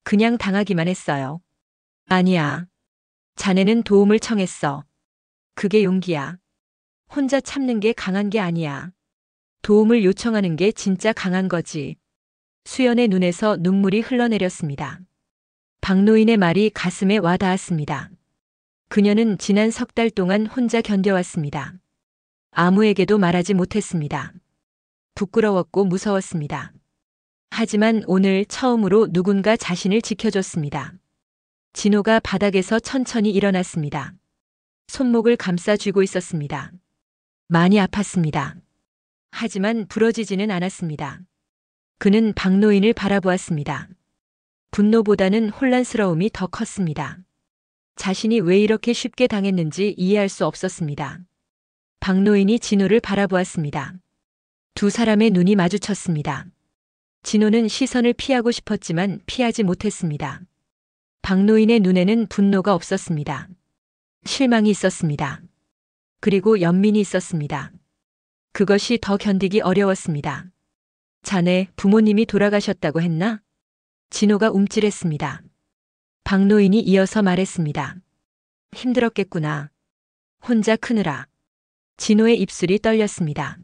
그냥 당하기만 했어요. 아니야. 자네는 도움을 청했어. 그게 용기야. 혼자 참는 게 강한 게 아니야. 도움을 요청하는 게 진짜 강한 거지. 수연의 눈에서 눈물이 흘러내렸습니다. 박노인의 말이 가슴에 와 닿았습니다. 그녀는 지난 석 달 동안 혼자 견뎌왔습니다. 아무에게도 말하지 못했습니다. 부끄러웠고 무서웠습니다. 하지만 오늘 처음으로 누군가 자신을 지켜줬습니다. 진호가 바닥에서 천천히 일어났습니다. 손목을 감싸쥐고 있었습니다. 많이 아팠습니다. 하지만 부러지지는 않았습니다. 그는 박노인을 바라보았습니다. 분노보다는 혼란스러움이 더 컸습니다. 자신이 왜 이렇게 쉽게 당했는지 이해할 수 없었습니다. 박노인이 진호를 바라보았습니다. 두 사람의 눈이 마주쳤습니다. 진호는 시선을 피하고 싶었지만 피하지 못했습니다. 박노인의 눈에는 분노가 없었습니다. 실망이 있었습니다. 그리고 연민이 있었습니다. 그것이 더 견디기 어려웠습니다. 자네 부모님이 돌아가셨다고 했나? 진호가 움찔했습니다. 박노인이 이어서 말했습니다. 힘들었겠구나. 혼자 크느라. 진호의 입술이 떨렸습니다.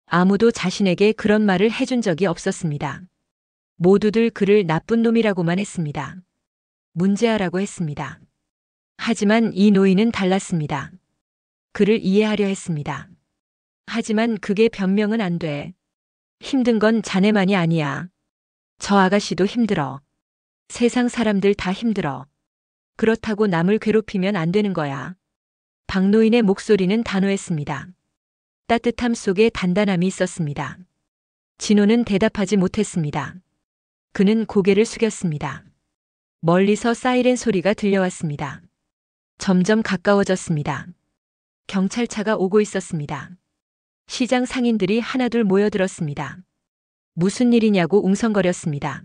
아무도 자신에게 그런 말을 해준 적이 없었습니다. 모두들 그를 나쁜 놈이라고만 했습니다. 문제아라고 했습니다. 하지만 이 노인은 달랐습니다. 그를 이해하려 했습니다. 하지만 그게 변명은 안 돼. 힘든 건 자네만이 아니야. 저 아가씨도 힘들어. 세상 사람들 다 힘들어. 그렇다고 남을 괴롭히면 안 되는 거야. 박노인의 목소리는 단호했습니다. 따뜻함 속에 단단함이 있었습니다. 진호는 대답하지 못했습니다. 그는 고개를 숙였습니다. 멀리서 사이렌 소리가 들려왔습니다. 점점 가까워졌습니다. 경찰차가 오고 있었습니다. 시장 상인들이 하나둘 모여들었습니다. 무슨 일이냐고 웅성거렸습니다.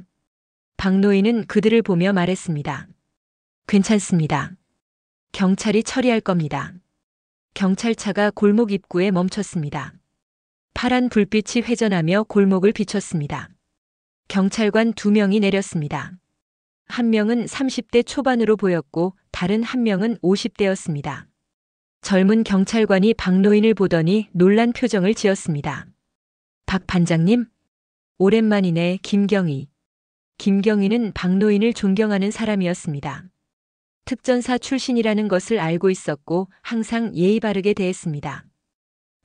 박노인은 그들을 보며 말했습니다. 괜찮습니다. 경찰이 처리할 겁니다. 경찰차가 골목 입구에 멈췄습니다. 파란 불빛이 회전하며 골목을 비췄습니다. 경찰관 2명이 내렸습니다. 한 명은 30대 초반으로 보였고 다른 한 명은 50대였습니다. 젊은 경찰관이 박노인을 보더니 놀란 표정을 지었습니다. 박 반장님? 오랜만이네. 김경희. 김경희는 박노인을 존경하는 사람이었습니다. 특전사 출신이라는 것을 알고 있었고 항상 예의 바르게 대했습니다.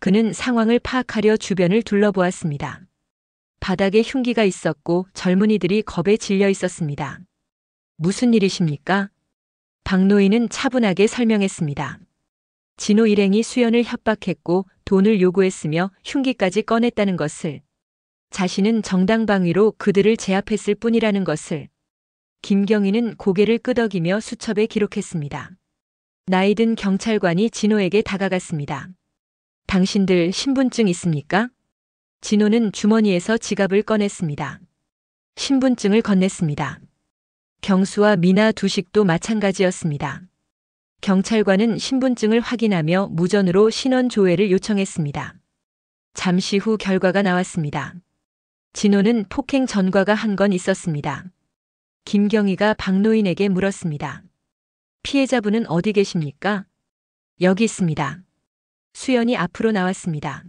그는 상황을 파악하려 주변을 둘러보았습니다. 바닥에 흉기가 있었고 젊은이들이 겁에 질려 있었습니다. 무슨 일이십니까? 박노인은 차분하게 설명했습니다. 진호 일행이 수연을 협박했고 돈을 요구했으며 흉기까지 꺼냈다는 것을, 자신은 정당방위로 그들을 제압했을 뿐이라는 것을. 김경희는 고개를 끄덕이며 수첩에 기록했습니다. 나이든 경찰관이 진호에게 다가갔습니다. 당신들 신분증 있습니까? 진호는 주머니에서 지갑을 꺼냈습니다. 신분증을 건넸습니다. 경수와 미나 두식도 마찬가지였습니다. 경찰관은 신분증을 확인하며 무전으로 신원 조회를 요청했습니다. 잠시 후 결과가 나왔습니다. 진호는 폭행 전과가 한 건 있었습니다. 김경희가 박노인에게 물었습니다. 피해자분은 어디 계십니까? 여기 있습니다. 수연이 앞으로 나왔습니다.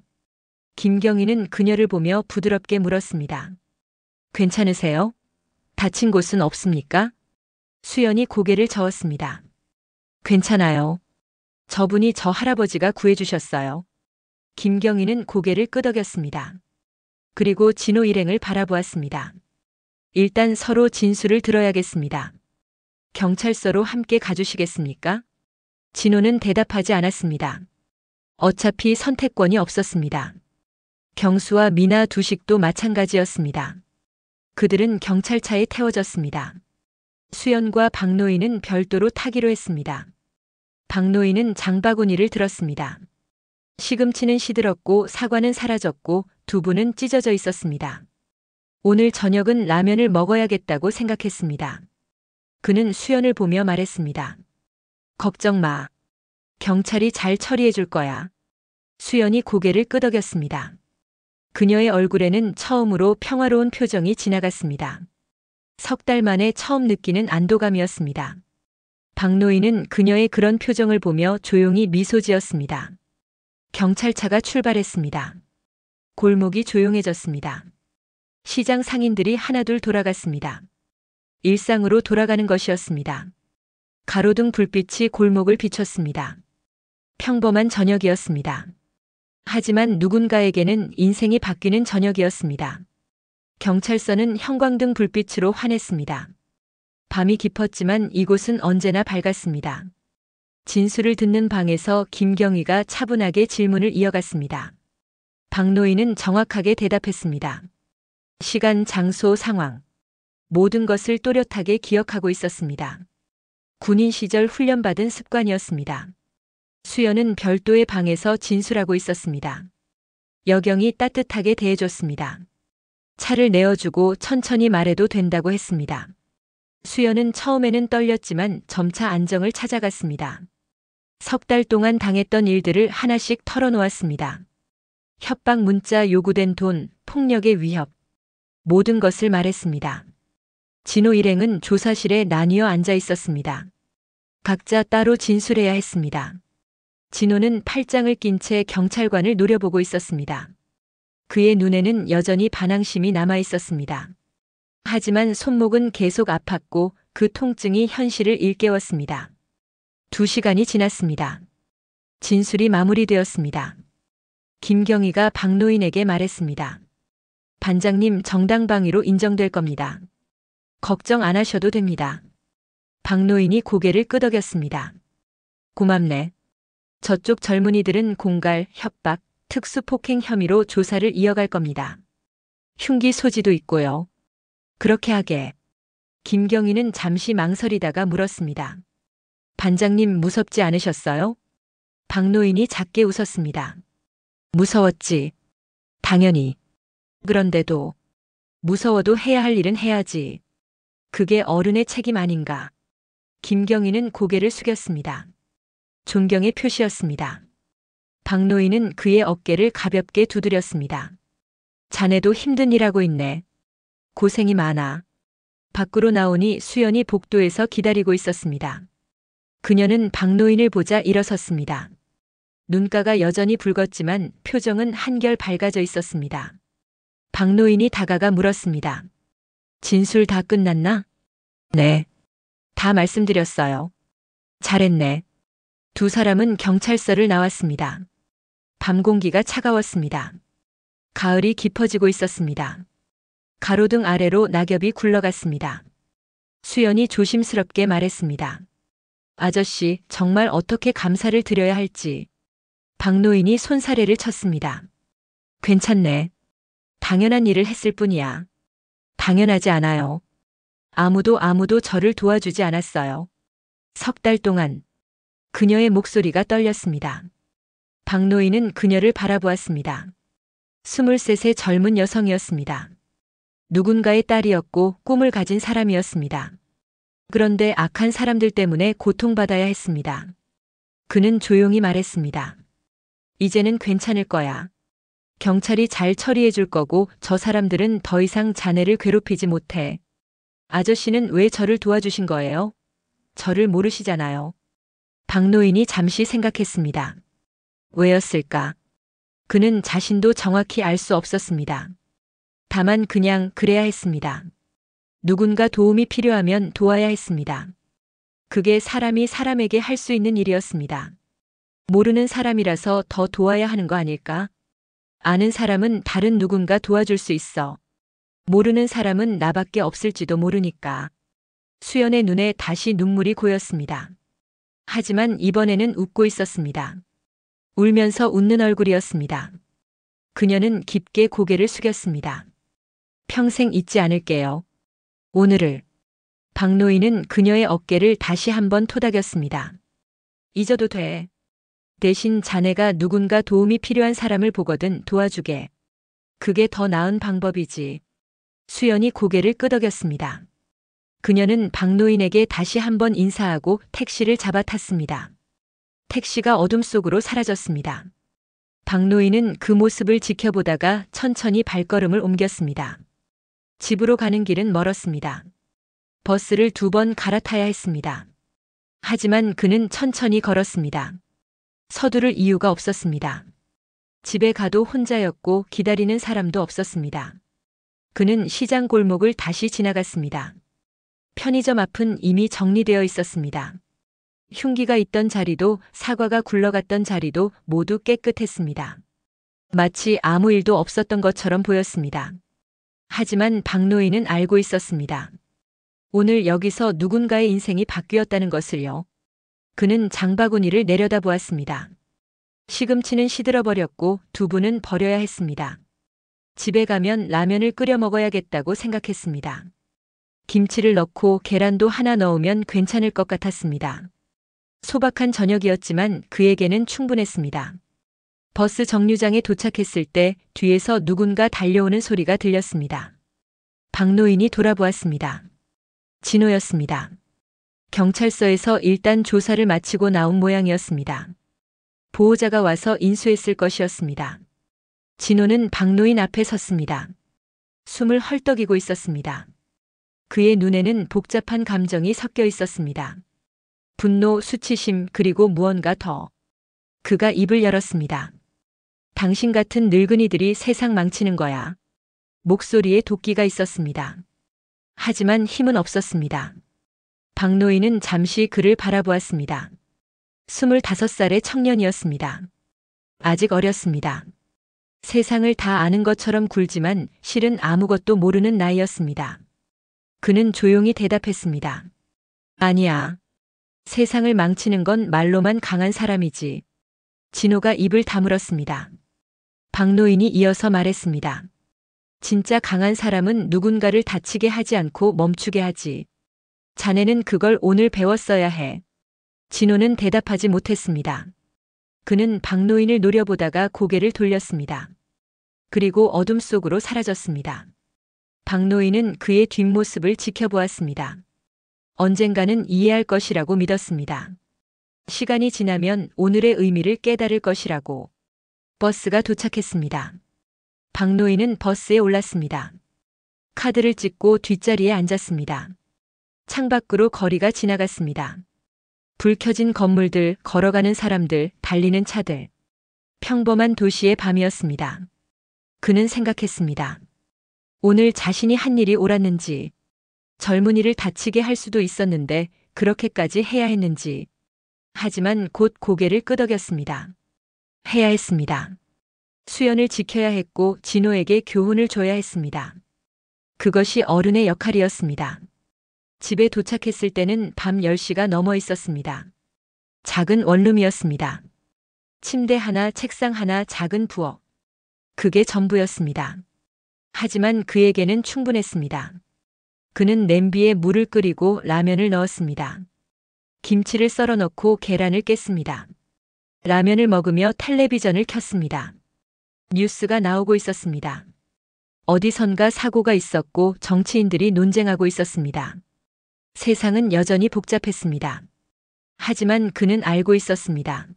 김경희는 그녀를 보며 부드럽게 물었습니다. 괜찮으세요? 다친 곳은 없습니까? 수연이 고개를 저었습니다. 괜찮아요. 저분이 저 할아버지가 구해주셨어요. 김경희는 고개를 끄덕였습니다. 그리고 진호 일행을 바라보았습니다. 일단 서로 진술을 들어야겠습니다. 경찰서로 함께 가주시겠습니까? 진호는 대답하지 않았습니다. 어차피 선택권이 없었습니다. 경수와 미나 두식도 마찬가지였습니다. 그들은 경찰차에 태워졌습니다. 수연과 박노인은 별도로 타기로 했습니다. 박노인은 장바구니를 들었습니다. 시금치는 시들었고 사과는 사라졌고 두부는 찢어져 있었습니다. 오늘 저녁은 라면을 먹어야겠다고 생각했습니다. 그는 수연을 보며 말했습니다. 걱정 마. 경찰이 잘 처리해 줄 거야. 수연이 고개를 끄덕였습니다. 그녀의 얼굴에는 처음으로 평화로운 표정이 지나갔습니다. 석 달 만에 처음 느끼는 안도감이었습니다. 박노인은 그녀의 그런 표정을 보며 조용히 미소 지었습니다. 경찰차가 출발했습니다. 골목이 조용해졌습니다. 시장 상인들이 하나둘 돌아갔습니다. 일상으로 돌아가는 것이었습니다. 가로등 불빛이 골목을 비췄습니다. 평범한 저녁이었습니다. 하지만 누군가에게는 인생이 바뀌는 저녁이었습니다. 경찰서는 형광등 불빛으로 환했습니다. 밤이 깊었지만 이곳은 언제나 밝았습니다. 진술을 듣는 방에서 김경희가 차분하게 질문을 이어갔습니다. 박노인은 정확하게 대답했습니다. 시간, 장소, 상황. 모든 것을 또렷하게 기억하고 있었습니다. 군인 시절 훈련받은 습관이었습니다. 수연은 별도의 방에서 진술하고 있었습니다. 여경이 따뜻하게 대해줬습니다. 차를 내어주고 천천히 말해도 된다고 했습니다. 수연은 처음에는 떨렸지만 점차 안정을 찾아갔습니다. 석 달 동안 당했던 일들을 하나씩 털어놓았습니다. 협박 문자, 요구된 돈, 폭력의 위협. 모든 것을 말했습니다. 진호 일행은 조사실에 나뉘어 앉아 있었습니다. 각자 따로 진술해야 했습니다. 진호는 팔짱을 낀 채 경찰관을 노려보고 있었습니다. 그의 눈에는 여전히 반항심이 남아 있었습니다. 하지만 손목은 계속 아팠고 그 통증이 현실을 일깨웠습니다. 2시간이 지났습니다. 진술이 마무리되었습니다. 김경희가 박노인에게 말했습니다. 반장님, 정당방위로 인정될 겁니다. 걱정 안 하셔도 됩니다. 박노인이 고개를 끄덕였습니다. 고맙네. 저쪽 젊은이들은 공갈, 협박, 특수폭행 혐의로 조사를 이어갈 겁니다. 흉기 소지도 있고요. 그렇게 하게. 김경희는 잠시 망설이다가 물었습니다. 반장님, 무섭지 않으셨어요? 박노인이 작게 웃었습니다. 무서웠지. 당연히. 그런데도 무서워도 해야 할 일은 해야지. 그게 어른의 책임 아닌가. 김경희는 고개를 숙였습니다. 존경의 표시였습니다. 박노인은 그의 어깨를 가볍게 두드렸습니다. 자네도 힘든 일하고 있네. 고생이 많아. 밖으로 나오니 수연이 복도에서 기다리고 있었습니다. 그녀는 박노인을 보자 일어섰습니다. 눈가가 여전히 붉었지만 표정은 한결 밝아져 있었습니다. 박노인이 다가가 물었습니다. 진술 다 끝났나? 네. 다 말씀드렸어요. 잘했네. 두 사람은 경찰서를 나왔습니다. 밤 공기가 차가웠습니다. 가을이 깊어지고 있었습니다. 가로등 아래로 낙엽이 굴러갔습니다. 수연이 조심스럽게 말했습니다. 아저씨, 정말 어떻게 감사를 드려야 할지. 박노인이 손사래를 쳤습니다. 괜찮네. 당연한 일을 했을 뿐이야. 당연하지 않아요. 아무도 저를 도와주지 않았어요. 석 달 동안. 그녀의 목소리가 떨렸습니다. 박노인은 그녀를 바라보았습니다. 23의 젊은 여성이었습니다. 누군가의 딸이었고 꿈을 가진 사람이었습니다. 그런데 악한 사람들 때문에 고통받아야 했습니다. 그는 조용히 말했습니다. 이제는 괜찮을 거야. 경찰이 잘 처리해 줄 거고 저 사람들은 더 이상 자네를 괴롭히지 못해. 아저씨는 왜 저를 도와주신 거예요? 저를 모르시잖아요. 박노인이 잠시 생각했습니다. 왜였을까? 그는 자신도 정확히 알 수 없었습니다. 다만 그냥 그래야 했습니다. 누군가 도움이 필요하면 도와야 했습니다. 그게 사람이 사람에게 할 수 있는 일이었습니다. 모르는 사람이라서 더 도와야 하는 거 아닐까? 아는 사람은 다른 누군가 도와줄 수 있어. 모르는 사람은 나밖에 없을지도 모르니까. 수연의 눈에 다시 눈물이 고였습니다. 하지만 이번에는 웃고 있었습니다. 울면서 웃는 얼굴이었습니다. 그녀는 깊게 고개를 숙였습니다. 평생 잊지 않을게요. 오늘을. 박노인은 그녀의 어깨를 다시 한번 토닥였습니다. 잊어도 돼. 대신 자네가 누군가 도움이 필요한 사람을 보거든 도와주게. 그게 더 나은 방법이지. 수연이 고개를 끄덕였습니다. 그녀는 박노인에게 다시 한번 인사하고 택시를 잡아탔습니다. 택시가 어둠 속으로 사라졌습니다. 박노인은 그 모습을 지켜보다가 천천히 발걸음을 옮겼습니다. 집으로 가는 길은 멀었습니다. 버스를 2번 갈아타야 했습니다. 하지만 그는 천천히 걸었습니다. 서두를 이유가 없었습니다. 집에 가도 혼자였고 기다리는 사람도 없었습니다. 그는 시장 골목을 다시 지나갔습니다. 편의점 앞은 이미 정리되어 있었습니다. 흉기가 있던 자리도 사과가 굴러갔던 자리도 모두 깨끗했습니다. 마치 아무 일도 없었던 것처럼 보였습니다. 하지만 박노인은 알고 있었습니다. 오늘 여기서 누군가의 인생이 바뀌었다는 것을요. 그는 장바구니를 내려다보았습니다. 시금치는 시들어버렸고 두부는 버려야 했습니다. 집에 가면 라면을 끓여 먹어야겠다고 생각했습니다. 김치를 넣고 계란도 하나 넣으면 괜찮을 것 같았습니다. 소박한 저녁이었지만 그에게는 충분했습니다. 버스 정류장에 도착했을 때 뒤에서 누군가 달려오는 소리가 들렸습니다. 박노인이 돌아보았습니다. 진호였습니다. 경찰서에서 일단 조사를 마치고 나온 모양이었습니다. 보호자가 와서 인수했을 것이었습니다. 진호는 박노인 앞에 섰습니다. 숨을 헐떡이고 있었습니다. 그의 눈에는 복잡한 감정이 섞여 있었습니다. 분노, 수치심, 그리고 무언가 더. 그가 입을 열었습니다. 당신 같은 늙은이들이 세상 망치는 거야. 목소리에 도끼가 있었습니다. 하지만 힘은 없었습니다. 박노인은 잠시 그를 바라보았습니다. 25살의 청년이었습니다. 아직 어렸습니다. 세상을 다 아는 것처럼 굴지만 실은 아무것도 모르는 나이였습니다. 그는 조용히 대답했습니다. 아니야. 세상을 망치는 건 말로만 강한 사람이지. 진호가 입을 다물었습니다. 박노인이 이어서 말했습니다. 진짜 강한 사람은 누군가를 다치게 하지 않고 멈추게 하지. 자네는 그걸 오늘 배웠어야 해. 진호는 대답하지 못했습니다. 그는 박노인을 노려보다가 고개를 돌렸습니다. 그리고 어둠 속으로 사라졌습니다. 박노인은 그의 뒷모습을 지켜보았습니다. 언젠가는 이해할 것이라고 믿었습니다. 시간이 지나면 오늘의 의미를 깨달을 것이라고. 버스가 도착했습니다. 박노인은 버스에 올랐습니다. 카드를 찍고 뒷자리에 앉았습니다. 창밖으로 거리가 지나갔습니다. 불 켜진 건물들, 걸어가는 사람들, 달리는 차들. 평범한 도시의 밤이었습니다. 그는 생각했습니다. 오늘 자신이 한 일이 옳았는지, 젊은이를 다치게 할 수도 있었는데 그렇게까지 해야 했는지. 하지만 곧 고개를 끄덕였습니다. 해야 했습니다. 수연을 지켜야 했고 진호에게 교훈을 줘야 했습니다. 그것이 어른의 역할이었습니다. 집에 도착했을 때는 밤 10시가 넘어 있었습니다. 작은 원룸이었습니다. 침대 하나, 책상 하나, 작은 부엌. 그게 전부였습니다. 하지만 그에게는 충분했습니다. 그는 냄비에 물을 끓이고 라면을 넣었습니다. 김치를 썰어 넣고 계란을 깼습니다. 라면을 먹으며 텔레비전을 켰습니다. 뉴스가 나오고 있었습니다. 어디선가 사고가 있었고 정치인들이 논쟁하고 있었습니다. 세상은 여전히 복잡했습니다. 하지만 그는 알고 있었습니다.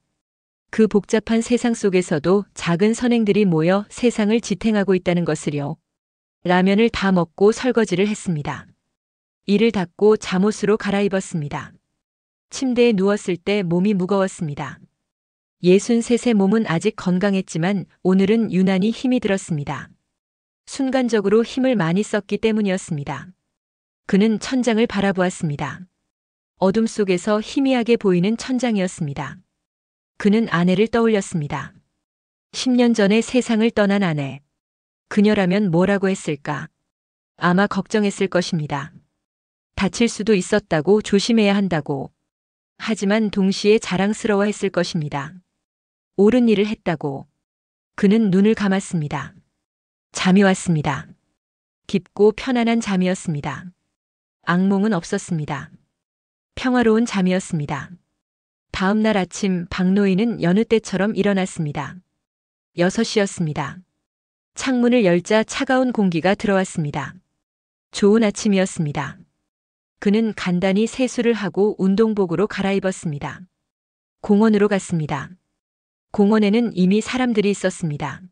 그 복잡한 세상 속에서도 작은 선행들이 모여 세상을 지탱하고 있다는 것을요. 라면을 다 먹고 설거지를 했습니다. 이를 닦고 잠옷으로 갈아입었습니다. 침대에 누웠을 때 몸이 무거웠습니다. 63세 몸은 아직 건강했지만 오늘은 유난히 힘이 들었습니다. 순간적으로 힘을 많이 썼기 때문이었습니다. 그는 천장을 바라보았습니다. 어둠 속에서 희미하게 보이는 천장이었습니다. 그는 아내를 떠올렸습니다. 10년 전에 세상을 떠난 아내. 그녀라면 뭐라고 했을까? 아마 걱정했을 것입니다. 다칠 수도 있었다고, 조심해야 한다고. 하지만 동시에 자랑스러워했을 것입니다. 옳은 일을 했다고. 그는 눈을 감았습니다. 잠이 왔습니다. 깊고 편안한 잠이었습니다. 악몽은 없었습니다. 평화로운 잠이었습니다. 다음 날 아침 박노인은 여느 때처럼 일어났습니다. 6시였습니다. 창문을 열자 차가운 공기가 들어왔습니다. 좋은 아침이었습니다. 그는 간단히 세수를 하고 운동복으로 갈아입었습니다. 공원으로 갔습니다. 공원에는 이미 사람들이 있었습니다.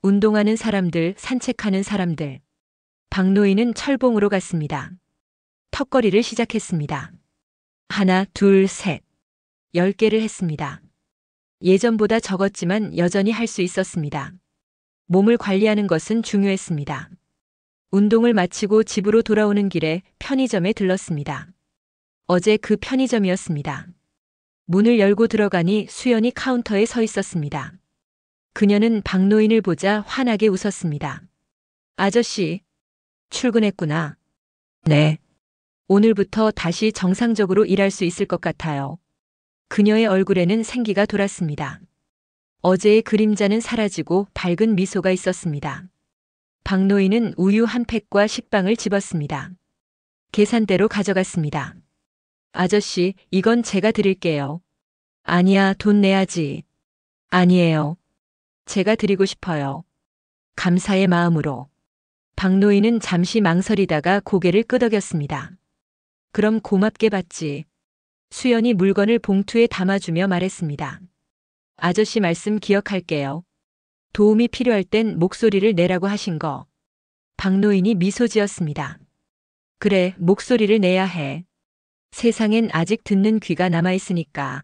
운동하는 사람들, 산책하는 사람들. 박노인은 철봉으로 갔습니다. 턱걸이를 시작했습니다. 하나, 둘, 셋. 10개를 했습니다. 예전보다 적었지만 여전히 할 수 있었습니다. 몸을 관리하는 것은 중요했습니다. 운동을 마치고 집으로 돌아오는 길에 편의점에 들렀습니다. 어제 그 편의점이었습니다. 문을 열고 들어가니 수연이 카운터에 서 있었습니다. 그녀는 박노인을 보자 환하게 웃었습니다. 아저씨, 출근했구나. 네. 오늘부터 다시 정상적으로 일할 수 있을 것 같아요. 그녀의 얼굴에는 생기가 돌았습니다. 어제의 그림자는 사라지고 밝은 미소가 있었습니다. 박노인은 우유 한 팩과 식빵을 집었습니다. 계산대로 가져갔습니다. 아저씨, 이건 제가 드릴게요. 아니야, 돈 내야지. 아니에요. 제가 드리고 싶어요. 감사의 마음으로. 박노인은 잠시 망설이다가 고개를 끄덕였습니다. 그럼 고맙게 받지. 수연이 물건을 봉투에 담아주며 말했습니다. 아저씨 말씀 기억할게요. 도움이 필요할 땐 목소리를 내라고 하신 거. 박노인이 미소 지었습니다. 그래, 목소리를 내야 해. 세상엔 아직 듣는 귀가 남아있으니까.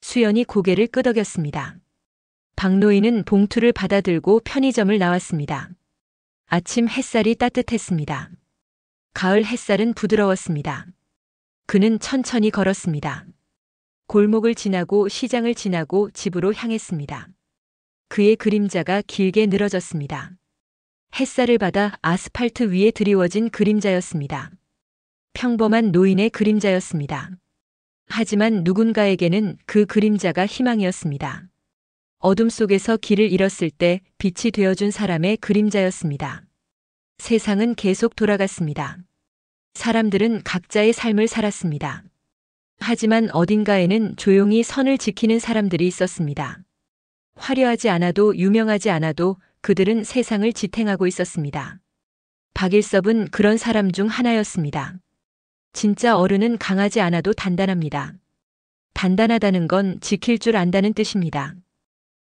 수연이 고개를 끄덕였습니다. 박노인은 봉투를 받아들고 편의점을 나왔습니다. 아침 햇살이 따뜻했습니다. 가을 햇살은 부드러웠습니다. 그는 천천히 걸었습니다. 골목을 지나고 시장을 지나고 집으로 향했습니다. 그의 그림자가 길게 늘어졌습니다. 햇살을 받아 아스팔트 위에 드리워진 그림자였습니다. 평범한 노인의 그림자였습니다. 하지만 누군가에게는 그 그림자가 희망이었습니다. 어둠 속에서 길을 잃었을 때 빛이 되어준 사람의 그림자였습니다. 세상은 계속 돌아갔습니다. 사람들은 각자의 삶을 살았습니다. 하지만 어딘가에는 조용히 선을 지키는 사람들이 있었습니다. 화려하지 않아도 유명하지 않아도 그들은 세상을 지탱하고 있었습니다. 박일섭은 그런 사람 중 하나였습니다. 진짜 어른은 강하지 않아도 단단합니다. 단단하다는 건 지킬 줄 안다는 뜻입니다.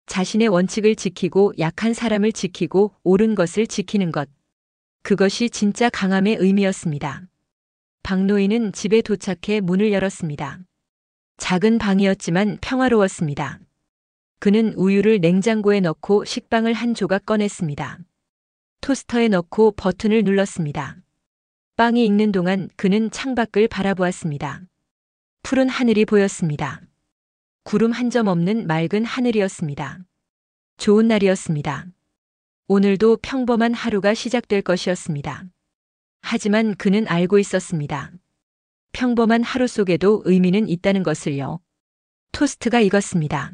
자신의 원칙을 지키고 약한 사람을 지키고 옳은 것을 지키는 것. 그것이 진짜 강함의 의미였습니다. 박노인은 집에 도착해 문을 열었습니다. 작은 방이었지만 평화로웠습니다. 그는 우유를 냉장고에 넣고 식빵을 한 조각 꺼냈습니다. 토스터에 넣고 버튼을 눌렀습니다. 빵이 익는 동안 그는 창밖을 바라보았습니다. 푸른 하늘이 보였습니다. 구름 한 점 없는 맑은 하늘이었습니다. 좋은 날이었습니다. 오늘도 평범한 하루가 시작될 것이었습니다. 하지만 그는 알고 있었습니다. 평범한 하루 속에도 의미는 있다는 것을요. 토스트가 익었습니다.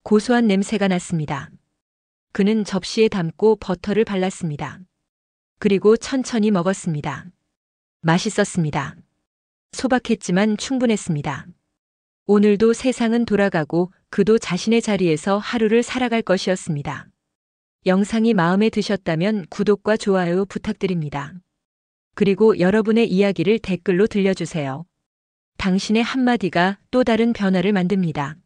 고소한 냄새가 났습니다. 그는 접시에 담고 버터를 발랐습니다. 그리고 천천히 먹었습니다. 맛있었습니다. 소박했지만 충분했습니다. 오늘도 세상은 돌아가고 그도 자신의 자리에서 하루를 살아갈 것이었습니다. 영상이 마음에 드셨다면 구독과 좋아요 부탁드립니다. 그리고 여러분의 이야기를 댓글로 들려주세요. 당신의 한마디가 또 다른 변화를 만듭니다.